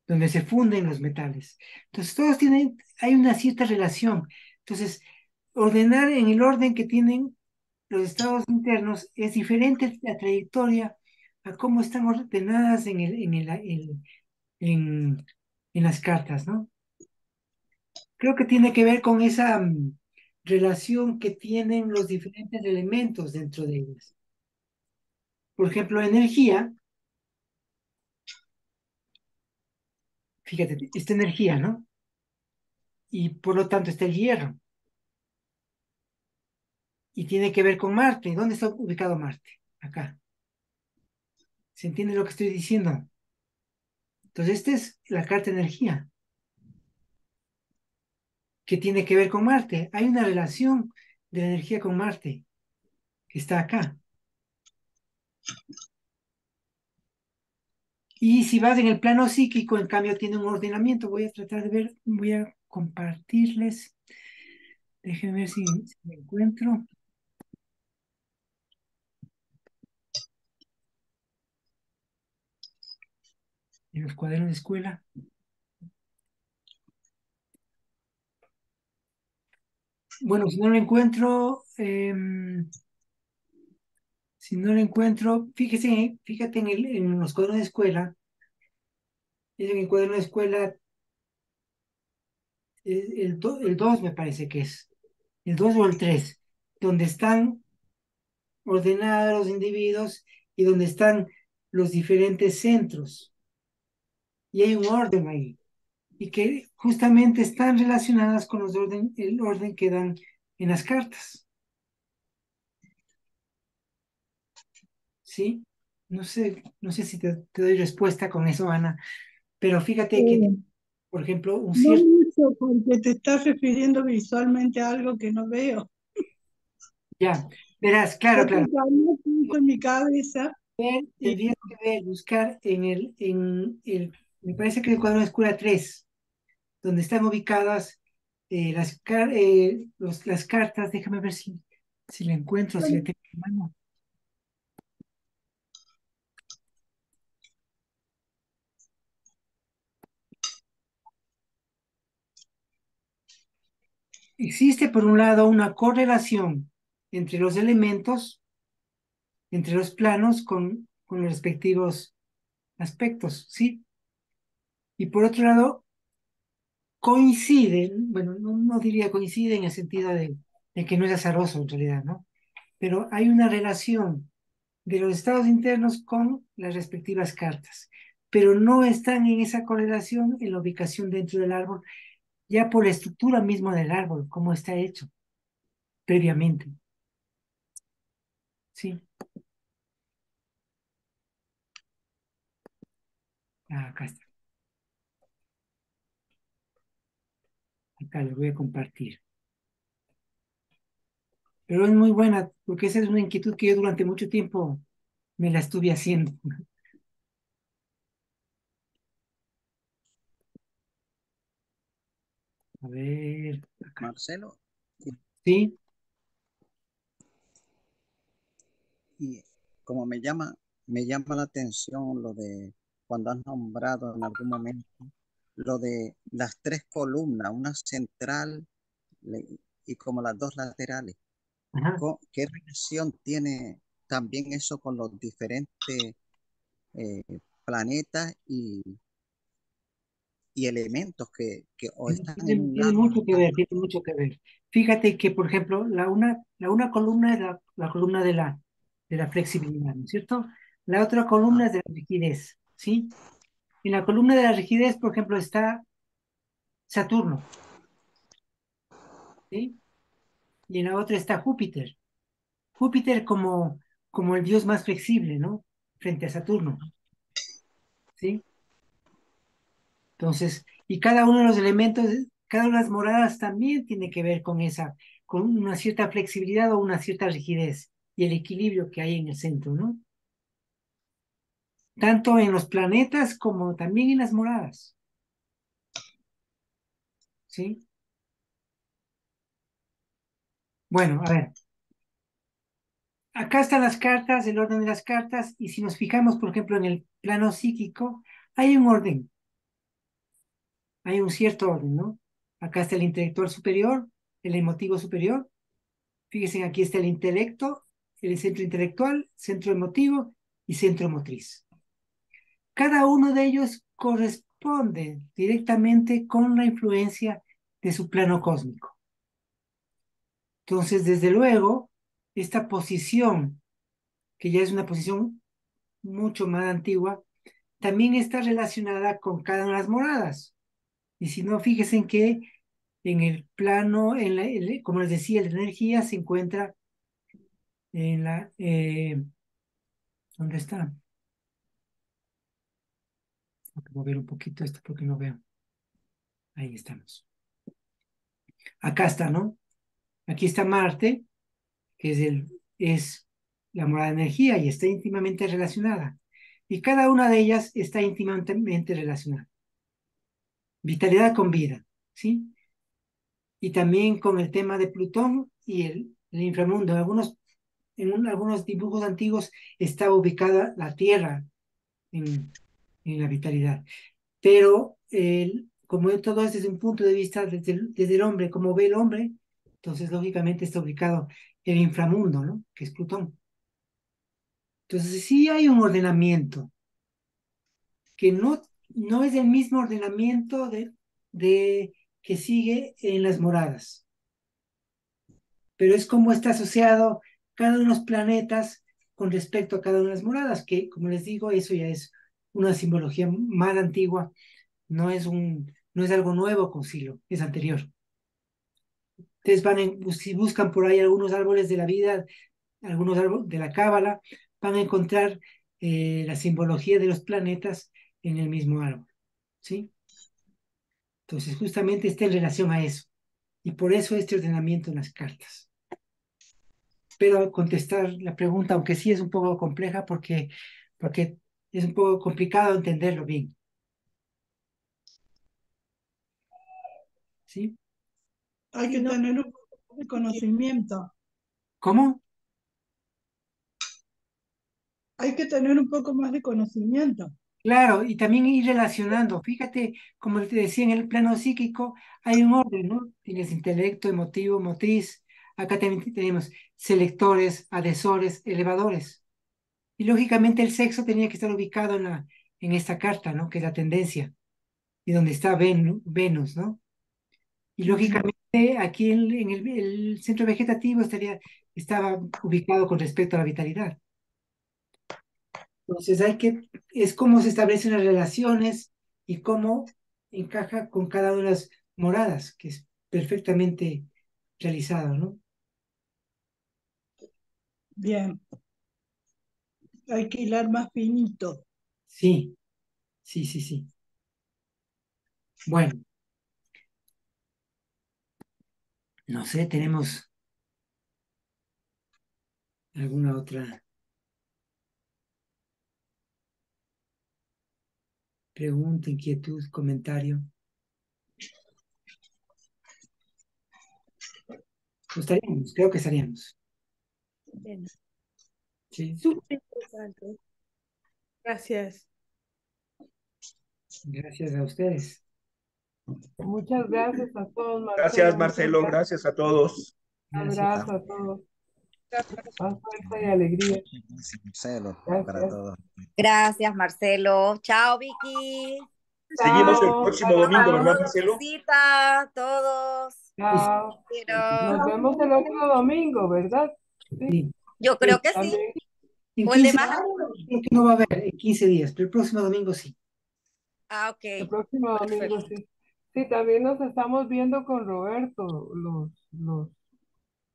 donde se funden los metales. Entonces, hay una cierta relación. Entonces, ordenar en el orden que tienen los estados internos es diferente la trayectoria a cómo están ordenadas en, en las cartas, ¿no? Creo que tiene que ver con esa relación que tienen los diferentes elementos dentro de ellas. Por ejemplo, energía, fíjate, esta energía, ¿no? Y por lo tanto está el hierro. Y tiene que ver con Marte. ¿Dónde está ubicado Marte? Acá. ¿Se entiende lo que estoy diciendo? Entonces, esta es la carta energía, que tiene que ver con Marte. Hay una relación de la energía con Marte, que está acá. Y si vas en el plano psíquico, en cambio, tiene un ordenamiento. Voy a tratar de ver, voy a compartirles. Déjenme ver si me encuentro. En los cuadernos de escuela. Bueno, si no lo encuentro, fíjate en los cuadernos de escuela. En el cuaderno de escuela, el 2 me parece que es. El 2 o el 3, donde están ordenados los individuos y donde están los diferentes centros. Y hay un orden ahí. Y que justamente están relacionadas con el orden que dan en las cartas. ¿Sí? No sé si te doy respuesta con eso, Ana, pero fíjate que, Eh, por ejemplo, un no cierto, mucho porque te estás refiriendo visualmente a algo que no veo. ya, verás, claro, Porque claro, también pienso en mi cabeza y tendrías que buscar me parece que el cuadro de escuela 3 donde están ubicadas las cartas, déjame ver si la encuentro, si la bueno, tengo en mano. existe por un lado una correlación entre los elementos, entre los planos con los respectivos aspectos, ¿sí? Y por otro lado, coinciden, bueno, no diría coinciden en el sentido de que no es azaroso en realidad, ¿no? Pero hay una relación de los estados internos con las respectivas cartas, pero no están en esa correlación en la ubicación dentro del árbol, ya por la estructura misma del árbol, cómo está hecho previamente, ¿sí? Acá está, acá lo voy a compartir. Pero es muy buena, porque esa es una inquietud que yo durante mucho tiempo me la estuve haciendo. A ver, acá. Marcelo, ¿Sí? y como me llama la atención lo de cuando has nombrado en algún momento lo de las tres columnas, una central y como las dos laterales. Ajá. ¿Qué relación tiene también eso con los diferentes eh, planetas y elementos que o están en un Tiene lado o mucho que están ver, en tiene otro? mucho que ver. Fíjate que, por ejemplo, la una columna es la columna de la flexibilidad, ¿no es cierto? La otra columna Ah, es de la rigidez, ¿sí? En la columna de la rigidez, por ejemplo, está Saturno, ¿sí? Y en la otra está Júpiter. Júpiter como el dios más flexible, ¿no? Frente a Saturno, ¿sí? Entonces, y cada uno de los elementos, cada una de las moradas también tiene que ver con esa, con una cierta flexibilidad o una cierta rigidez y el equilibrio que hay en el centro, ¿no? Tanto en los planetas como también en las moradas, ¿sí? Bueno, a ver, acá están las cartas, el orden de las cartas, y si nos fijamos, por ejemplo, en el plano psíquico, hay un orden, hay un cierto orden, ¿no? Acá está el intelectual superior, el emotivo superior. Fíjense, aquí está el intelecto, el centro intelectual, centro emotivo y centro motriz. Cada uno de ellos corresponde directamente con la influencia de su plano cósmico. Entonces, desde luego, esta posición, que ya es una posición mucho más antigua, también está relacionada con cada una de las moradas. Y si no, fíjense en que en el plano, como les decía, la energía se encuentra en la... ¿dónde está? Tengo que mover un poquito esto porque no veo. Ahí estamos. Acá está, ¿no? Aquí está Marte, que es la morada de energía y está íntimamente relacionada. Y cada una de ellas está íntimamente relacionada. Vitalidad con vida, ¿sí? Y también con el tema de Plutón y el inframundo. Algunos dibujos antiguos está ubicada la Tierra en la vitalidad. Pero como todo es desde un punto de vista desde el hombre, como ve el hombre, entonces lógicamente está ubicado el inframundo, ¿no? Que es Plutón. Entonces sí hay un ordenamiento que no es el mismo ordenamiento que sigue en las moradas, pero es como está asociado cada uno de los planetas con respecto a cada una de las moradas, que como les digo, eso ya es una simbología más antigua, no es algo nuevo con Silo, es anterior. Ustedes si buscan por ahí algunos árboles de la vida, algunos árboles de la cábala, van a encontrar la simbología de los planetas en el mismo árbol, ¿sí? Entonces, justamente está en relación a eso. Y por eso este ordenamiento en las cartas. Pero contestar la pregunta, aunque sí es un poco compleja, porque es un poco complicado entenderlo bien, ¿sí? Hay Si que no, tener un poco de conocimiento. ¿Cómo? Hay que tener un poco más de conocimiento. Claro, y también ir relacionando. Fíjate, como te decía, en el plano psíquico hay un orden, ¿no? Tienes intelecto, emotivo, motriz. Acá también tenemos selectores, adhesores, elevadores. Y lógicamente el sexo tenía que estar ubicado en esta carta, ¿no? Que es la tendencia, y donde está Venus, ¿no? Y lógicamente aquí el centro vegetativo estaba ubicado con respecto a la vitalidad. Entonces es cómo se establecen las relaciones y cómo encaja con cada una de las moradas, que es perfectamente realizado, ¿no? Bien, hay que hilar más finito. Sí, sí, sí, sí. Bueno, no sé, ¿tenemos alguna otra pregunta, inquietud, comentario? Pues estaríamos, creo que estaríamos. Bien. Sí, Súper interesante. Gracias. gracias a ustedes. Muchas gracias a todos, Gracias, Marcelo. Muchas Marcelo. gracias. Gracias a todos. Gracias. Abrazo a todos. Más fuerza y alegría. Gracias, Marcelo, para Gracias. todos. Gracias, Marcelo. Chao, Vicky. Seguimos el Chao, próximo domingo, ¿verdad, Saludos, Marcelo? visita a todos. chao. Quiero. Nos vemos el otro domingo, ¿verdad? Sí, Sí, Yo creo que sí. también. en O el de 15 más. creo que no va a haber en 15 días, pero el próximo domingo sí. Ah, El ok. próximo domingo, Perfecto. sí. Sí, también nos estamos viendo con Roberto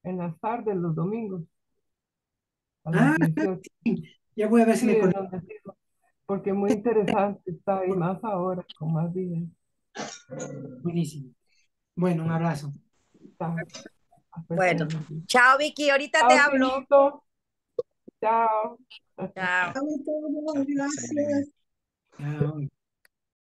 en las tardes, los domingos, a las Ah, 18. sí, ya voy a ver si Sí, me es conecto. donde digo, porque muy interesante está ahí, más ahora, con más videos. Buenísimo. Bueno, un abrazo. Chao. A fuerza y Bueno. alegría. Chao, Vicky. Ahorita te Chao, hablo. Cinito. Chao. Chao. Chao a todos, gracias. Chao.